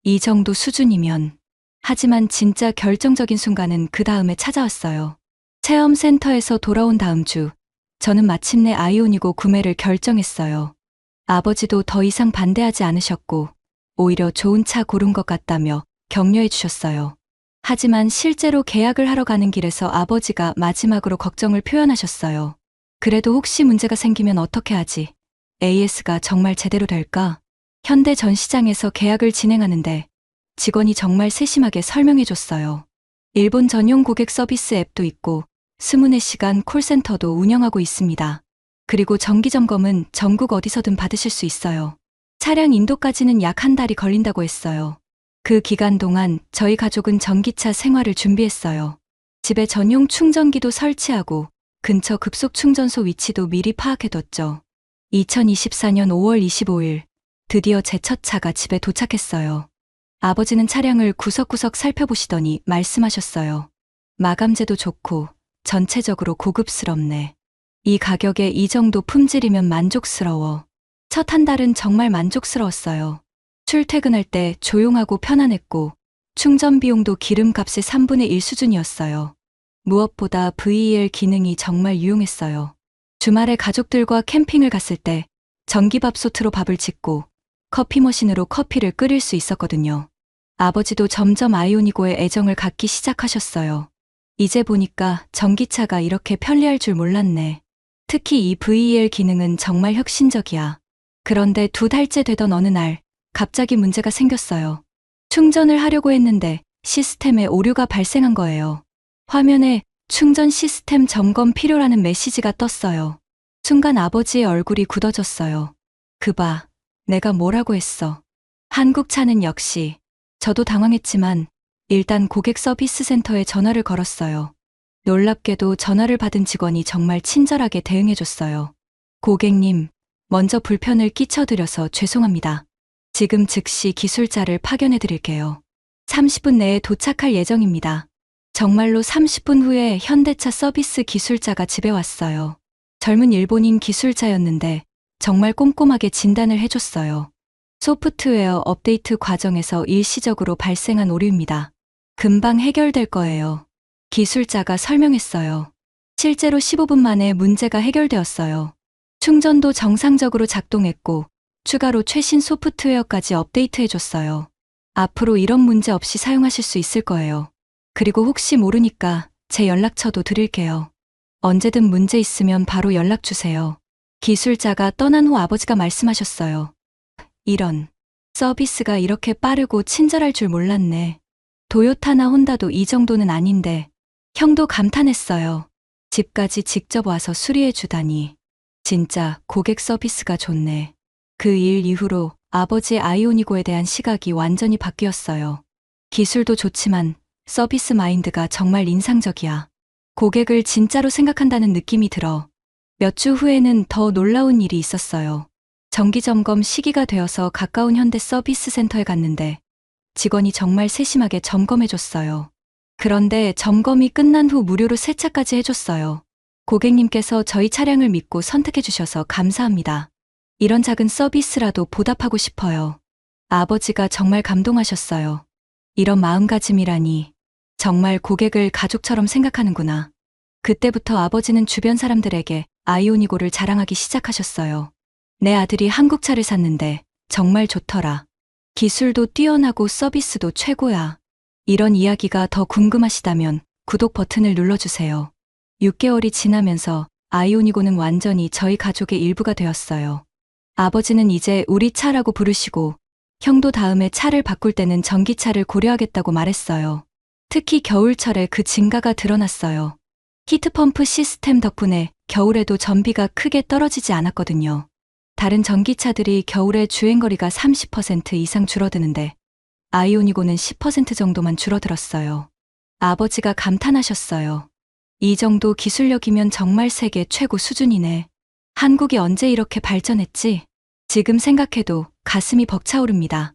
이 정도 수준이면. 하지만 진짜 결정적인 순간은 그 다음에 찾아왔어요. 체험센터에서 돌아온 다음 주, 저는 마침내 아이오니고 구매를 결정했어요. 아버지도 더 이상 반대하지 않으셨고, 오히려 좋은 차 고른 것 같다며 격려해 주셨어요. 하지만 실제로 계약을 하러 가는 길에서 아버지가 마지막으로 걱정을 표현하셨어요. 그래도 혹시 문제가 생기면 어떻게 하지? AS가 정말 제대로 될까? 현대 전시장에서 계약을 진행하는데 직원이 정말 세심하게 설명해 줬어요. 일본 전용 고객 서비스 앱도 있고 24시간 콜센터도 운영하고 있습니다. 그리고 정기점검은 전국 어디서든 받으실 수 있어요. 차량 인도까지는 약 한 달이 걸린다고 했어요. 그 기간 동안 저희 가족은 전기차 생활을 준비했어요. 집에 전용 충전기도 설치하고 근처 급속 충전소 위치도 미리 파악해뒀죠. 2024년 5월 25일, 드디어 제 첫 차가 집에 도착했어요. 아버지는 차량을 구석구석 살펴보시더니 말씀하셨어요. 마감재도 좋고 전체적으로 고급스럽네. 이 가격에 이 정도 품질이면 만족스러워. 첫 한 달은 정말 만족스러웠어요. 출퇴근할 때 조용하고 편안했고 충전 비용도 기름값의 3분의 1 수준이었어요. 무엇보다 VEL 기능이 정말 유용했어요. 주말에 가족들과 캠핑을 갔을 때 전기밥솥으로 밥을 짓고 커피 머신으로 커피를 끓일 수 있었거든요. 아버지도 점점 아이오니고에 애정을 갖기 시작하셨어요. 이제 보니까 전기차가 이렇게 편리할 줄 몰랐네. 특히 이 VEL 기능은 정말 혁신적이야. 그런데 2달째 되던 어느 날 갑자기 문제가 생겼어요. 충전을 하려고 했는데 시스템에 오류가 발생한 거예요. 화면에 충전 시스템 점검 필요라는 메시지가 떴어요. 순간 아버지의 얼굴이 굳어졌어요. 그봐, 내가 뭐라고 했어. 한국 차는 역시. 저도 당황했지만 일단 고객 서비스 센터에 전화를 걸었어요. 놀랍게도 전화를 받은 직원이 정말 친절하게 대응해줬어요. 고객님, 먼저 불편을 끼쳐드려서 죄송합니다. 지금 즉시 기술자를 파견해 드릴게요. 30분 내에 도착할 예정입니다. 정말로 30분 후에 현대차 서비스 기술자가 집에 왔어요. 젊은 일본인 기술자였는데 정말 꼼꼼하게 진단을 해줬어요. 소프트웨어 업데이트 과정에서 일시적으로 발생한 오류입니다. 금방 해결될 거예요. 기술자가 설명했어요. 실제로 15분 만에 문제가 해결되었어요. 충전도 정상적으로 작동했고 추가로 최신 소프트웨어까지 업데이트해줬어요. 앞으로 이런 문제 없이 사용하실 수 있을 거예요. 그리고 혹시 모르니까 제 연락처도 드릴게요. 언제든 문제 있으면 바로 연락주세요. 기술자가 떠난 후 아버지가 말씀하셨어요. 이런 서비스가 이렇게 빠르고 친절할 줄 몰랐네. 도요타나 혼다도 이 정도는 아닌데. 형도 감탄했어요. 집까지 직접 와서 수리해 주다니. 진짜 고객 서비스가 좋네. 그 일 이후로 아버지의 아이오니고에 대한 시각이 완전히 바뀌었어요. 기술도 좋지만 서비스 마인드가 정말 인상적이야. 고객을 진짜로 생각한다는 느낌이 들어. 몇 주 후에는 더 놀라운 일이 있었어요. 정기점검 시기가 되어서 가까운 현대 서비스 센터에 갔는데 직원이 정말 세심하게 점검해줬어요. 그런데 점검이 끝난 후 무료로 세차까지 해줬어요. 고객님께서 저희 차량을 믿고 선택해주셔서 감사합니다. 이런 작은 서비스라도 보답하고 싶어요. 아버지가 정말 감동하셨어요. 이런 마음가짐이라니. 정말 고객을 가족처럼 생각하는구나. 그때부터 아버지는 주변 사람들에게 아이오니고를 자랑하기 시작하셨어요. 내 아들이 한국차를 샀는데 정말 좋더라. 기술도 뛰어나고 서비스도 최고야. 이런 이야기가 더 궁금하시다면 구독 버튼을 눌러주세요. 6개월이 지나면서 아이오니고는 완전히 저희 가족의 일부가 되었어요. 아버지는 이제 우리 차라고 부르시고 형도 다음에 차를 바꿀 때는 전기차를 고려하겠다고 말했어요. 특히 겨울철에 그 증가가 드러났어요. 히트펌프 시스템 덕분에 겨울에도 전비가 크게 떨어지지 않았거든요. 다른 전기차들이 겨울에 주행거리가 30% 이상 줄어드는데 아이오니고는 10% 정도만 줄어들었어요. 아버지가 감탄하셨어요. 이 정도 기술력이면 정말 세계 최고 수준이네. 한국이 언제 이렇게 발전했지? 지금 생각해도 가슴이 벅차오릅니다.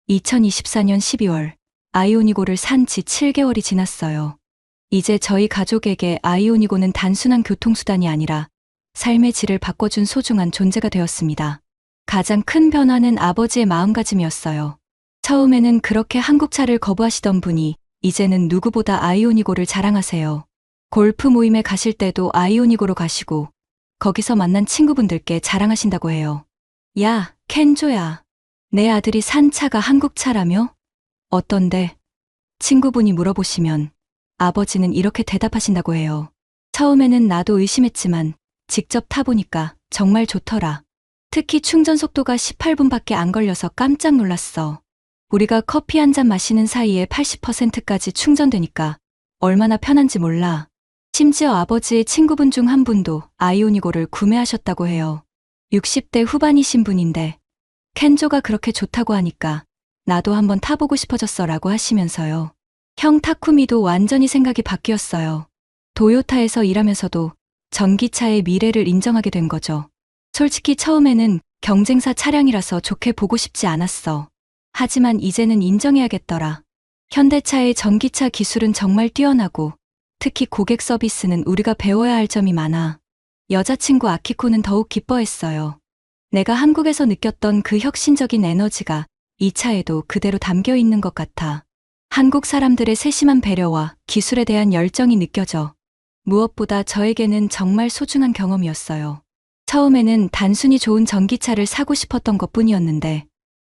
2024년 12월 아이오니고를 산 지 7개월이 지났어요. 이제 저희 가족에게 아이오니고는 단순한 교통수단이 아니라 삶의 질을 바꿔준 소중한 존재가 되었습니다. 가장 큰 변화는 아버지의 마음가짐이었어요. 처음에는 그렇게 한국차를 거부하시던 분이 이제는 누구보다 아이오니고를 자랑하세요. 골프 모임에 가실 때도 아이오니고로 가시고 거기서 만난 친구분들께 자랑하신다고 해요. 야, 켄조야. 내 아들이 산 차가 한국차라며? 어떤데? 친구분이 물어보시면 아버지는 이렇게 대답하신다고 해요. 처음에는 나도 의심했지만 직접 타보니까 정말 좋더라. 특히 충전 속도가 18분밖에 안 걸려서 깜짝 놀랐어. 우리가 커피 한 잔 마시는 사이에 80%까지 충전되니까 얼마나 편한지 몰라. 심지어 아버지의 친구분 중 한 분도 아이오니고를 구매하셨다고 해요. 60대 후반이신 분인데 켄조가 그렇게 좋다고 하니까 나도 한번 타보고 싶어졌어라고 하시면서요. 형 타쿠미도 완전히 생각이 바뀌었어요. 도요타에서 일하면서도 전기차의 미래를 인정하게 된 거죠. 솔직히 처음에는 경쟁사 차량이라서 좋게 보고 싶지 않았어. 하지만 이제는 인정해야겠더라. 현대차의 전기차 기술은 정말 뛰어나고 특히 고객 서비스는 우리가 배워야 할 점이 많아. 여자친구 아키코는 더욱 기뻐했어요. 내가 한국에서 느꼈던 그 혁신적인 에너지가 이 차에도 그대로 담겨 있는 것 같아. 한국 사람들의 세심한 배려와 기술에 대한 열정이 느껴져. 무엇보다 저에게는 정말 소중한 경험이었어요. 처음에는 단순히 좋은 전기차를 사고 싶었던 것뿐이었는데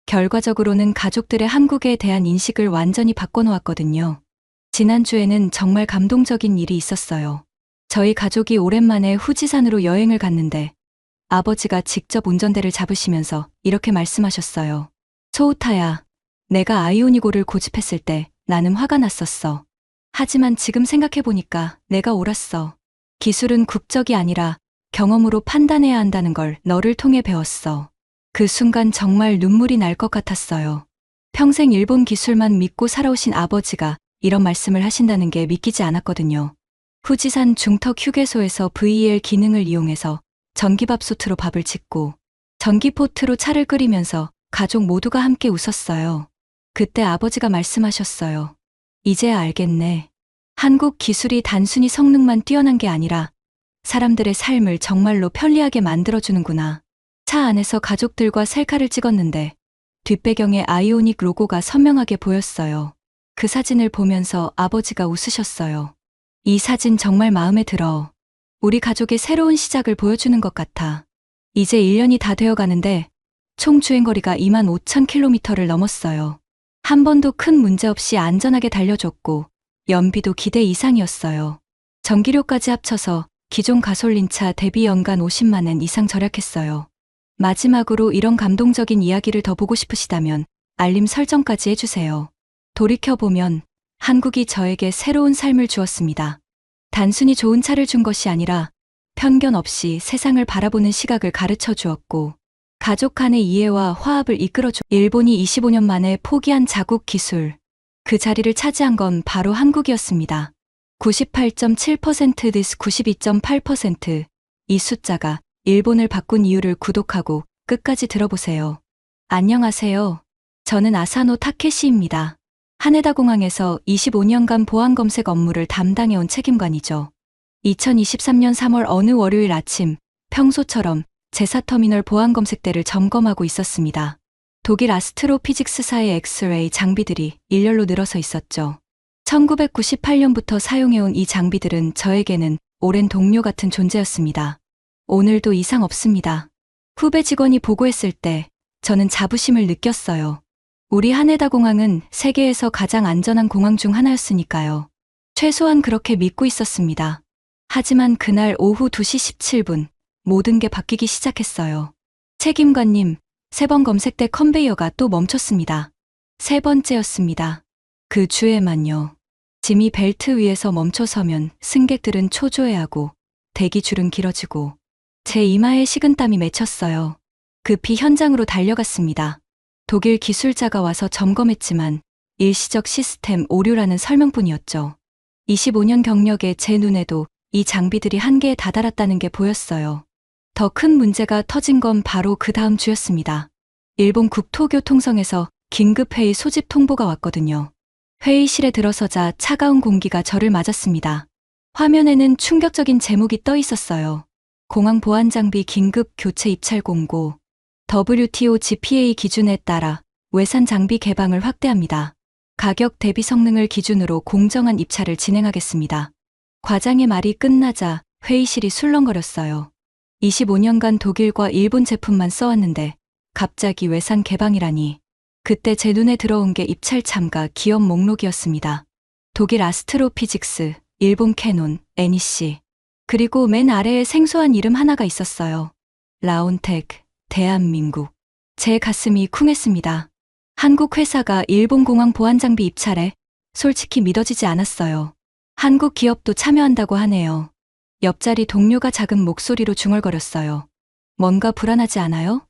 결과적으로는 가족들의 한국에 대한 인식을 완전히 바꿔놓았거든요. 지난주에는 정말 감동적인 일이 있었어요. 저희 가족이 오랜만에 후지산으로 여행을 갔는데 아버지가 직접 운전대를 잡으시면서 이렇게 말씀하셨어요. 소우타야, 내가 아이오니고를 고집했을 때 나는 화가 났었어. 하지만 지금 생각해보니까 내가 옳았어. 기술은 국적이 아니라 경험으로 판단해야 한다는 걸 너를 통해 배웠어. 그 순간 정말 눈물이 날 것 같았어요. 평생 일본 기술만 믿고 살아오신 아버지가 이런 말씀을 하신다는 게 믿기지 않았거든요. 후지산 중턱 휴게소에서 VL 기능을 이용해서 전기밥솥으로 밥을 짓고 전기포트로 차를 끓이면서 가족 모두가 함께 웃었어요. 그때 아버지가 말씀하셨어요. 이제야 알겠네. 한국 기술이 단순히 성능만 뛰어난 게 아니라 사람들의 삶을 정말로 편리하게 만들어주는구나. 차 안에서 가족들과 셀카를 찍었는데 뒷배경에 아이오닉 로고가 선명하게 보였어요. 그 사진을 보면서 아버지가 웃으셨어요. 이 사진 정말 마음에 들어. 우리 가족의 새로운 시작을 보여주는 것 같아. 이제 1년이 다 되어 가는데 총 주행거리가 25,000km를 넘었어요. 한 번도 큰 문제 없이 안전하게 달려줬고 연비도 기대 이상이었어요. 전기료까지 합쳐서 기존 가솔린차 대비 연간 50만 엔 이상 절약했어요. 마지막으로 이런 감동적인 이야기를 더 보고 싶으시다면 알림 설정까지 해주세요. 돌이켜보면 한국이 저에게 새로운 삶을 주었습니다. 단순히 좋은 차를 준 것이 아니라 편견 없이 세상을 바라보는 시각을 가르쳐 주었고 가족 간의 이해와 화합을 이끌어줘. 일본이 25년 만에 포기한 자국 기술. 그 자리를 차지한 건 바로 한국이었습니다. 98.7% vs 92.8%. 이 숫자가 일본을 바꾼 이유를 구독하고 끝까지 들어보세요. 안녕하세요. 저는 아사노 타케시입니다. 하네다 공항에서 25년간 보안 검색 업무를 담당해온 책임관이죠. 2023년 3월 어느 월요일 아침, 평소처럼 제4터미널 보안 검색대를 점검하고 있었습니다. 독일 아스트로피직스사의 엑스레이 장비들이 일렬로 늘어서 있었죠. 1998년부터 사용해온 이 장비들은 저에게는 오랜 동료 같은 존재였습니다. 오늘도 이상 없습니다. 후배 직원이 보고했을 때 저는 자부심을 느꼈어요. 우리 하네다 공항은 세계에서 가장 안전한 공항 중 하나였으니까요. 최소한 그렇게 믿고 있었습니다. 하지만 그날 오후 2시 17분 모든 게 바뀌기 시작했어요. 책임관님, 3번 검색대 컨베이어가 또 멈췄습니다. 3번째였습니다. 그 주에만요. 짐이 벨트 위에서 멈춰서면 승객들은 초조해하고 대기줄은 길어지고 제 이마에 식은땀이 맺혔어요. 급히 현장으로 달려갔습니다. 독일 기술자가 와서 점검했지만 일시적 시스템 오류라는 설명뿐이었죠. 25년 경력의 제 눈에도 이 장비들이 한계에 다다랐다는 게 보였어요. 더 큰 문제가 터진 건 바로 그 다음 주였습니다. 일본 국토교통성에서 긴급회의 소집 통보가 왔거든요. 회의실에 들어서자 차가운 공기가 저를 맞았습니다. 화면에는 충격적인 제목이 떠 있었어요. 공항 보안 장비 긴급 교체 입찰 공고. WTO GPA 기준에 따라 외산 장비 개방을 확대합니다. 가격 대비 성능을 기준으로 공정한 입찰을 진행하겠습니다. 과장의 말이 끝나자 회의실이 술렁거렸어요. 25년간 독일과 일본 제품만 써왔는데 갑자기 외산 개방이라니. 그때 제 눈에 들어온 게 입찰 참가 기업 목록이었습니다. 독일 아스트로피직스, 일본 캐논, NEC. 그리고 맨 아래에 생소한 이름 하나가 있었어요. 라온텍, 대한민국. 제 가슴이 쿵했습니다. 한국 회사가 일본 공항 보안 장비 입찰에 솔직히 믿어지지 않았어요. 한국 기업도 참여한다고 하네요. 옆자리 동료가 작은 목소리로 중얼거렸어요. 뭔가 불안하지 않아요?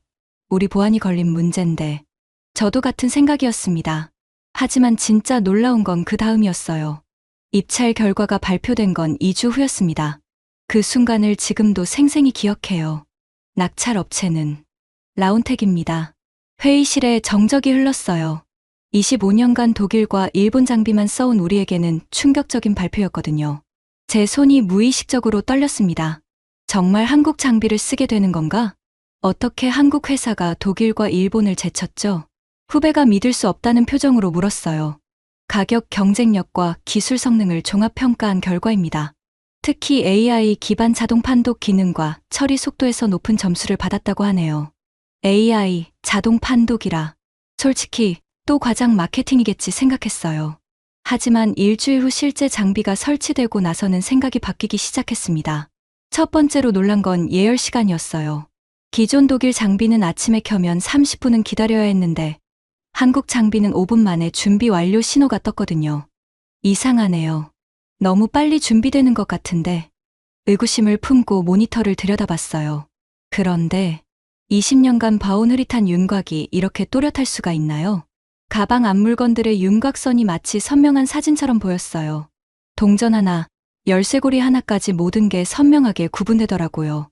우리 보안이 걸린 문제인데. 저도 같은 생각이었습니다. 하지만 진짜 놀라운 건 그 다음이었어요. 입찰 결과가 발표된 건 2주 후였습니다. 그 순간을 지금도 생생히 기억해요. 낙찰 업체는 라운텍입니다. 회의실에 정적이 흘렀어요. 25년간 독일과 일본 장비만 써온 우리에게는 충격적인 발표였거든요. 제 손이 무의식적으로 떨렸습니다. 정말 한국 장비를 쓰게 되는 건가? 어떻게 한국 회사가 독일과 일본을 제쳤죠? 후배가 믿을 수 없다는 표정으로 물었어요. 가격 경쟁력과 기술 성능을 종합평가한 결과입니다. 특히 AI 기반 자동 판독 기능과 처리 속도에서 높은 점수를 받았다고 하네요. AI, 자동 판독이라. 솔직히 또 과장 마케팅이겠지 생각했어요. 하지만 일주일 후 실제 장비가 설치되고 나서는 생각이 바뀌기 시작했습니다. 첫 번째로 놀란 건 예열 시간이었어요. 기존 독일 장비는 아침에 켜면 30분은 기다려야 했는데 한국 장비는 5분 만에 준비 완료 신호가 떴거든요. 이상하네요. 너무 빨리 준비되는 것 같은데. 의구심을 품고 모니터를 들여다봤어요. 그런데 20년간 봐온 흐릿한 윤곽이 이렇게 또렷할 수가 있나요? 가방 앞 물건들의 윤곽선이 마치 선명한 사진처럼 보였어요. 동전 하나, 열쇠고리 하나까지 모든 게 선명하게 구분되더라고요.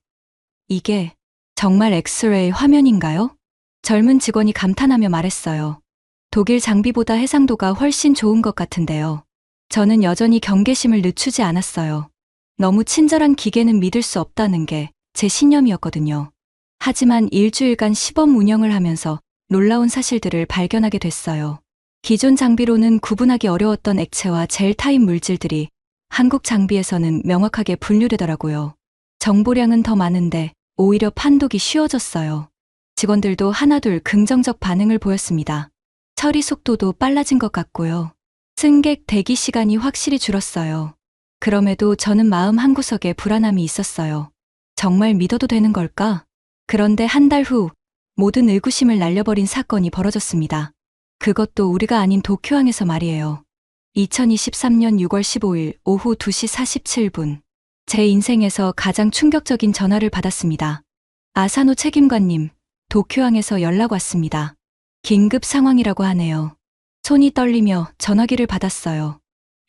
이게 정말 엑스레이 화면인가요? 젊은 직원이 감탄하며 말했어요. 독일 장비보다 해상도가 훨씬 좋은 것 같은데요. 저는 여전히 경계심을 늦추지 않았어요. 너무 친절한 기계는 믿을 수 없다는 게 제 신념이었거든요. 하지만 일주일간 시범 운영을 하면서 놀라운 사실들을 발견하게 됐어요. 기존 장비로는 구분하기 어려웠던 액체와 젤 타입 물질들이 한국 장비에서는 명확하게 분류되더라고요. 정보량은 더 많은데 오히려 판독이 쉬워졌어요. 직원들도 하나둘 긍정적 반응을 보였습니다. 처리 속도도 빨라진 것 같고요. 승객 대기 시간이 확실히 줄었어요. 그럼에도 저는 마음 한구석에 불안함이 있었어요. 정말 믿어도 되는 걸까? 그런데 한 달 후 모든 의구심을 날려버린 사건이 벌어졌습니다. 그것도 우리가 아닌 도쿄항에서 말이에요. 2023년 6월 15일 오후 2시 47분. 제 인생에서 가장 충격적인 전화를 받았습니다. 아사노 책임관님, 도쿄항에서 연락 왔습니다. 긴급 상황이라고 하네요. 손이 떨리며 전화기를 받았어요.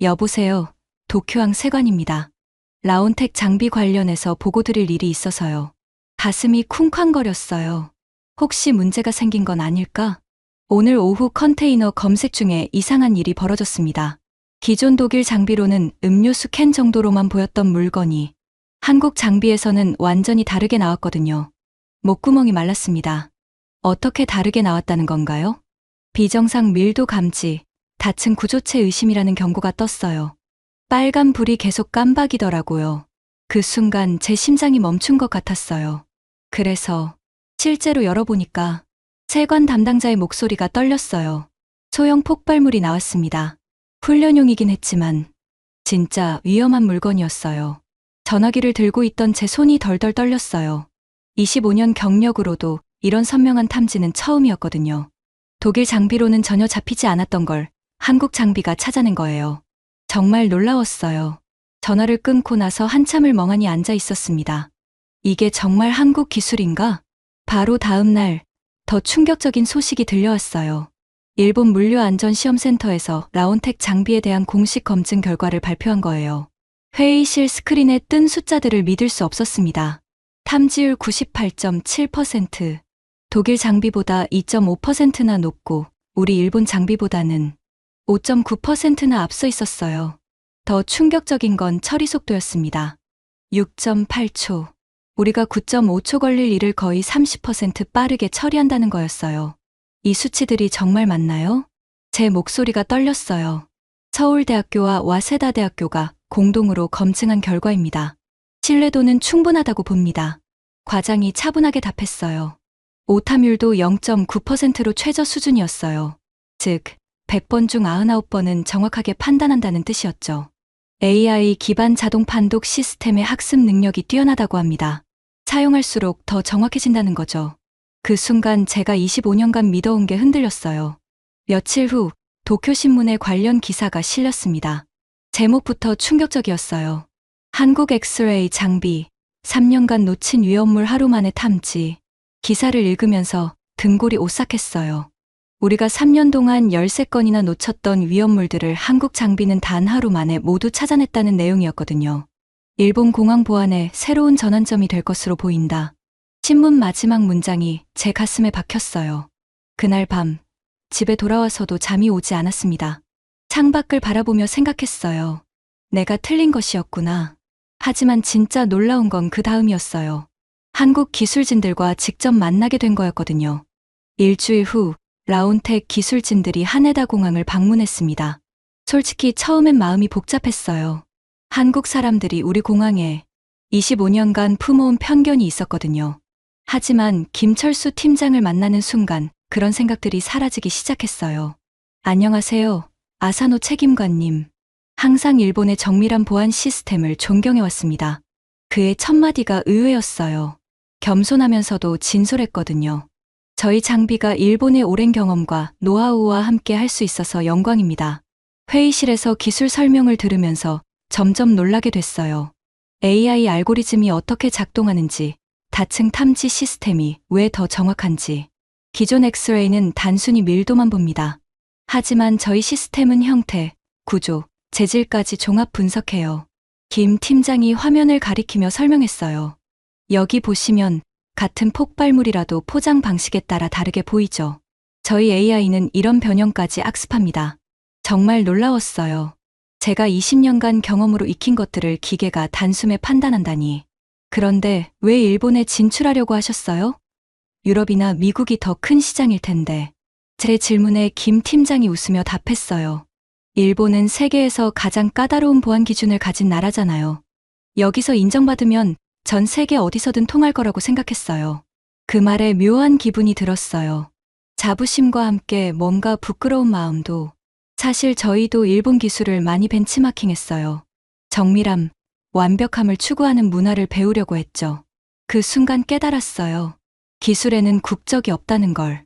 여보세요. 도쿄항 세관입니다. 라온텍 장비 관련해서 보고 드릴 일이 있어서요. 가슴이 쿵쾅거렸어요. 혹시 문제가 생긴 건 아닐까? 오늘 오후 컨테이너 검색 중에 이상한 일이 벌어졌습니다. 기존 독일 장비로는 음료수 캔 정도로만 보였던 물건이 한국 장비에서는 완전히 다르게 나왔거든요. 목구멍이 말랐습니다. 어떻게 다르게 나왔다는 건가요? 비정상 밀도 감지, 다층 구조체 의심이라는 경고가 떴어요. 빨간 불이 계속 깜박이더라고요. 그 순간 제 심장이 멈춘 것 같았어요. 그래서 실제로 열어보니까 세관 담당자의 목소리가 떨렸어요. 소형 폭발물이 나왔습니다. 훈련용이긴 했지만 진짜 위험한 물건이었어요. 전화기를 들고 있던 제 손이 덜덜 떨렸어요. 25년 경력으로도 이런 선명한 탐지는 처음이었거든요. 독일 장비로는 전혀 잡히지 않았던 걸 한국 장비가 찾아낸 거예요. 정말 놀라웠어요. 전화를 끊고 나서 한참을 멍하니 앉아 있었습니다. 이게 정말 한국 기술인가? 바로 다음 날 더 충격적인 소식이 들려왔어요. 일본 물류안전시험센터에서 라온텍 장비에 대한 공식 검증 결과를 발표한 거예요. 회의실 스크린에 뜬 숫자들을 믿을 수 없었습니다. 탐지율 98.7%, 독일 장비보다 2.5%나 높고 우리 일본 장비보다는 5.9%나 앞서 있었어요. 더 충격적인 건 처리 속도였습니다. 6.8초. 우리가 9.5초 걸릴 일을 거의 30% 빠르게 처리한다는 거였어요. 이 수치들이 정말 맞나요? 제 목소리가 떨렸어요. 서울대학교와 와세다대학교가 공동으로 검증한 결과입니다. 신뢰도는 충분하다고 봅니다. 과장이 차분하게 답했어요. 오탐율도 0.9%로 최저 수준이었어요. 즉, 100번 중 99번은 정확하게 판단한다는 뜻이었죠. AI 기반 자동 판독 시스템의 학습 능력이 뛰어나다고 합니다. 사용할수록 더 정확해진다는 거죠. 그 순간 제가 25년간 믿어온 게 흔들렸어요. 며칠 후 도쿄신문에 관련 기사가 실렸습니다. 제목부터 충격적이었어요. 한국 엑스레이 장비, 3년간 놓친 위험물 하루 만에 탐지. 기사를 읽으면서 등골이 오싹했어요. 우리가 3년 동안 13건이나 놓쳤던 위험물들을 한국 장비는 단 하루 만에 모두 찾아냈다는 내용이었거든요. 일본 공항 보안의 새로운 전환점이 될 것으로 보인다. 신문 마지막 문장이 제 가슴에 박혔어요. 그날 밤, 집에 돌아와서도 잠이 오지 않았습니다. 창밖을 바라보며 생각했어요. 내가 틀린 것이었구나. 하지만 진짜 놀라운 건 그 다음이었어요. 한국 기술진들과 직접 만나게 된 거였거든요. 일주일 후 라온텍 기술진들이 하네다 공항을 방문했습니다. 솔직히 처음엔 마음이 복잡했어요. 한국 사람들이 우리 공항에 25년간 품어온 편견이 있었거든요. 하지만 김철수 팀장을 만나는 순간 그런 생각들이 사라지기 시작했어요. 안녕하세요, 아사노 책임관님. 항상 일본의 정밀한 보안 시스템을 존경해왔습니다. 그의 첫마디가 의외였어요. 겸손하면서도 진솔했거든요. 저희 장비가 일본의 오랜 경험과 노하우와 함께 할 수 있어서 영광입니다. 회의실에서 기술 설명을 들으면서 점점 놀라게 됐어요. AI 알고리즘이 어떻게 작동하는지, 다층 탐지 시스템이 왜 더 정확한지. 기존 엑스레이는 단순히 밀도만 봅니다. 하지만 저희 시스템은 형태, 구조, 재질까지 종합 분석해요. 김 팀장이 화면을 가리키며 설명했어요. 여기 보시면 같은 폭발물이라도 포장 방식에 따라 다르게 보이죠. 저희 AI는 이런 변형까지 악습합니다. 정말 놀라웠어요. 제가 20년간 경험으로 익힌 것들을 기계가 단숨에 판단한다니. 그런데 왜 일본에 진출하려고 하셨어요? 유럽이나 미국이 더 큰 시장일 텐데. 제 질문에 김 팀장이 웃으며 답했어요. 일본은 세계에서 가장 까다로운 보안 기준을 가진 나라잖아요. 여기서 인정받으면 전 세계 어디서든 통할 거라고 생각했어요. 그 말에 묘한 기분이 들었어요. 자부심과 함께 뭔가 부끄러운 마음도. 사실 저희도 일본 기술을 많이 벤치마킹했어요. 정밀함, 완벽함을 추구하는 문화를 배우려고 했죠. 그 순간 깨달았어요. 기술에는 국적이 없다는 걸.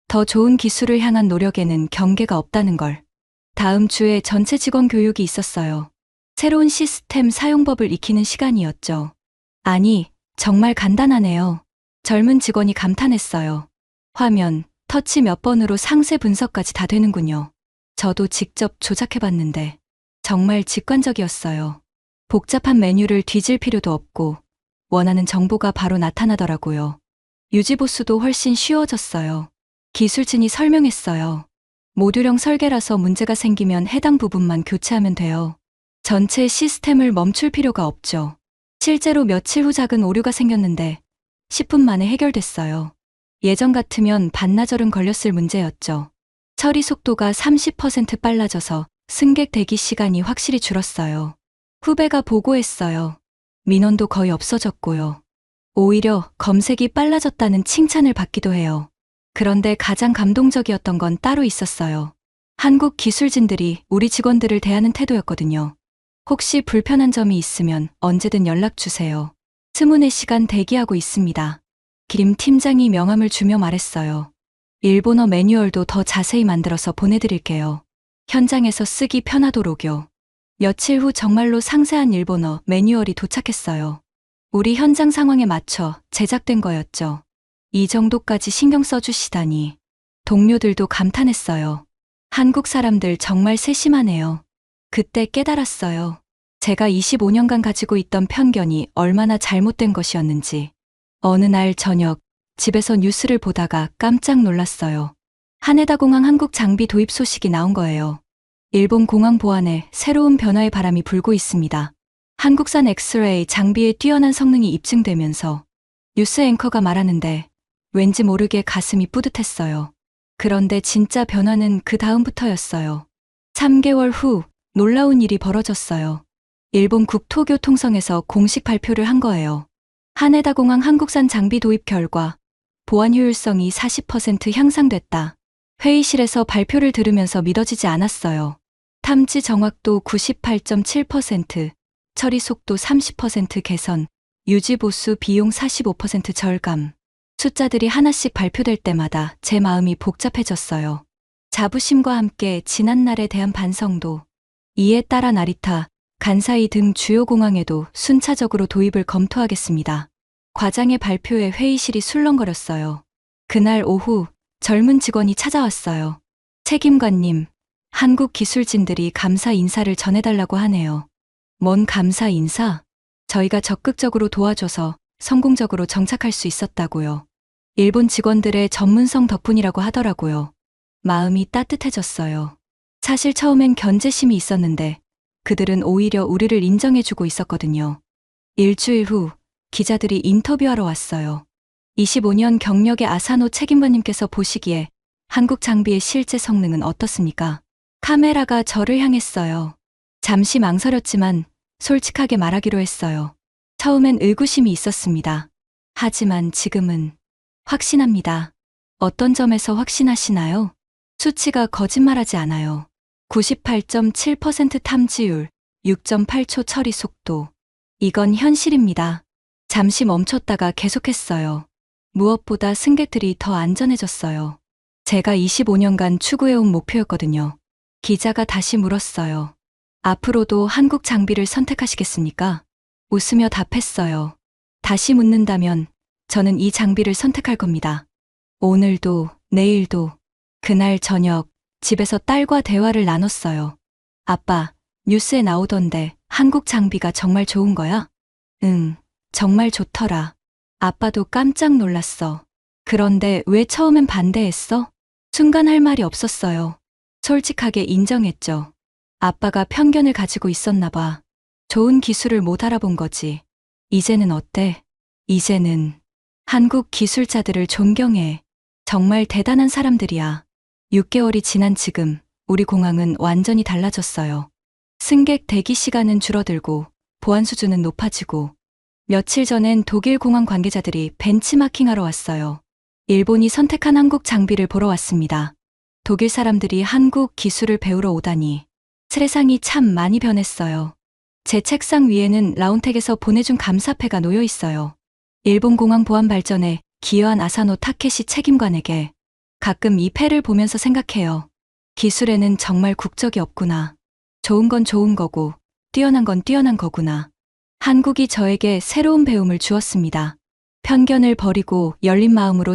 더 좋은 기술을 향한 노력에는 경계가 없다는 걸. 다음 주에 전체 직원 교육이 있었어요. 새로운 시스템 사용법을 익히는 시간이었죠. 아니, 정말 간단하네요. 젊은 직원이 감탄했어요. 화면, 터치 몇 번으로 상세 분석까지 다 되는군요. 저도 직접 조작해봤는데 정말 직관적이었어요. 복잡한 메뉴를 뒤질 필요도 없고 원하는 정보가 바로 나타나더라고요. 유지보수도 훨씬 쉬워졌어요. 기술진이 설명했어요. 모듈형 설계라서 문제가 생기면 해당 부분만 교체하면 돼요. 전체 시스템을 멈출 필요가 없죠. 실제로 며칠 후 작은 오류가 생겼는데 10분 만에 해결됐어요. 예전 같으면 반나절은 걸렸을 문제였죠. 처리 속도가 30% 빨라져서 승객 대기 시간이 확실히 줄었어요. 후배가 보고했어요. 민원도 거의 없어졌고요. 오히려 검색이 빨라졌다는 칭찬을 받기도 해요. 그런데 가장 감동적이었던 건 따로 있었어요. 한국 기술진들이 우리 직원들을 대하는 태도였거든요. 혹시 불편한 점이 있으면 언제든 연락 주세요. 24시간 대기하고 있습니다. 김 팀장이 명함을 주며 말했어요. 일본어 매뉴얼도 더 자세히 만들어서 보내드릴게요. 현장에서 쓰기 편하도록요. 며칠 후 정말로 상세한 일본어 매뉴얼이 도착했어요. 우리 현장 상황에 맞춰 제작된 거였죠. 이 정도까지 신경 써주시다니. 동료들도 감탄했어요. 한국 사람들 정말 세심하네요. 그때 깨달았어요. 제가 25년간 가지고 있던 편견이 얼마나 잘못된 것이었는지. 어느 날 저녁 집에서 뉴스를 보다가 깜짝 놀랐어요. 하네다 공항 한국 장비 도입 소식이 나온 거예요. 일본 공항 보안에 새로운 변화의 바람이 불고 있습니다. 한국산 엑스레이 장비의 뛰어난 성능이 입증되면서 뉴스 앵커가 말하는데 왠지 모르게 가슴이 뿌듯했어요. 그런데 진짜 변화는 그 다음부터였어요. 3개월 후 놀라운 일이 벌어졌어요. 일본 국토교통성에서 공식 발표를 한 거예요. 하네다 공항 한국산 장비 도입 결과 보안 효율성이 40% 향상됐다. 회의실에서 발표를 들으면서 믿어지지 않았어요. 탐지 정확도 98.7%, 처리 속도 30% 개선, 유지 보수 비용 45% 절감. 숫자들이 하나씩 발표될 때마다 제 마음이 복잡해졌어요. 자부심과 함께 지난날에 대한 반성도. 이에 따라 나리타, 간사이 등 주요 공항에도 순차적으로 도입을 검토하겠습니다. 과장의 발표에 회의실이 술렁거렸어요. 그날 오후 젊은 직원이 찾아왔어요. 책임관님, 한국 기술진들이 감사 인사를 전해달라고 하네요. 뭔 감사 인사? 저희가 적극적으로 도와줘서 성공적으로 정착할 수 있었다고요. 일본 직원들의 전문성 덕분이라고 하더라고요. 마음이 따뜻해졌어요. 사실 처음엔 견제심이 있었는데 그들은 오히려 우리를 인정해주고 있었거든요. 일주일 후 기자들이 인터뷰하러 왔어요. 25년 경력의 아사노 책임관님께서 보시기에 한국 장비의 실제 성능은 어떻습니까? 카메라가 저를 향했어요. 잠시 망설였지만 솔직하게 말하기로 했어요. 처음엔 의구심이 있었습니다. 하지만 지금은 확신합니다. 어떤 점에서 확신하시나요? 수치가 거짓말하지 않아요. 98.7% 탐지율, 6.8초 처리 속도. 이건 현실입니다. 잠시 멈췄다가 계속했어요. 무엇보다 승객들이 더 안전해졌어요. 제가 25년간 추구해온 목표였거든요. 기자가 다시 물었어요. 앞으로도 한국 장비를 선택하시겠습니까? 웃으며 답했어요. 다시 묻는다면 저는 이 장비를 선택할 겁니다. 오늘도, 내일도. 그날 저녁 집에서 딸과 대화를 나눴어요. 아빠, 뉴스에 나오던데 한국 장비가 정말 좋은 거야? 응, 정말 좋더라. 아빠도 깜짝 놀랐어. 그런데 왜 처음엔 반대했어? 순간 할 말이 없었어요. 솔직하게 인정했죠. 아빠가 편견을 가지고 있었나 봐. 좋은 기술을 못 알아본 거지. 이제는 어때? 이제는 한국 기술자들을 존경해. 정말 대단한 사람들이야. 6개월이 지난 지금 우리 공항은 완전히 달라졌어요. 승객 대기 시간은 줄어들고 보안 수준은 높아지고 며칠 전엔 독일 공항 관계자들이 벤치마킹하러 왔어요. 일본이 선택한 한국 장비를 보러 왔습니다. 독일 사람들이 한국 기술을 배우러 오다니. 세상이 참 많이 변했어요. 제 책상 위에는 라운텍에서 보내준 감사패가 놓여 있어요. 일본 공항 보안 발전에 기여한 아사노 타케시 책임관에게. 가끔 이 패를 보면서 생각해요. 기술에는 정말 국적이 없구나. 좋은 건 좋은 거고 뛰어난 건 뛰어난 거구나. 한국이 저에게 새로운 배움을 주었습니다. 편견을 버리고 열린 마음으로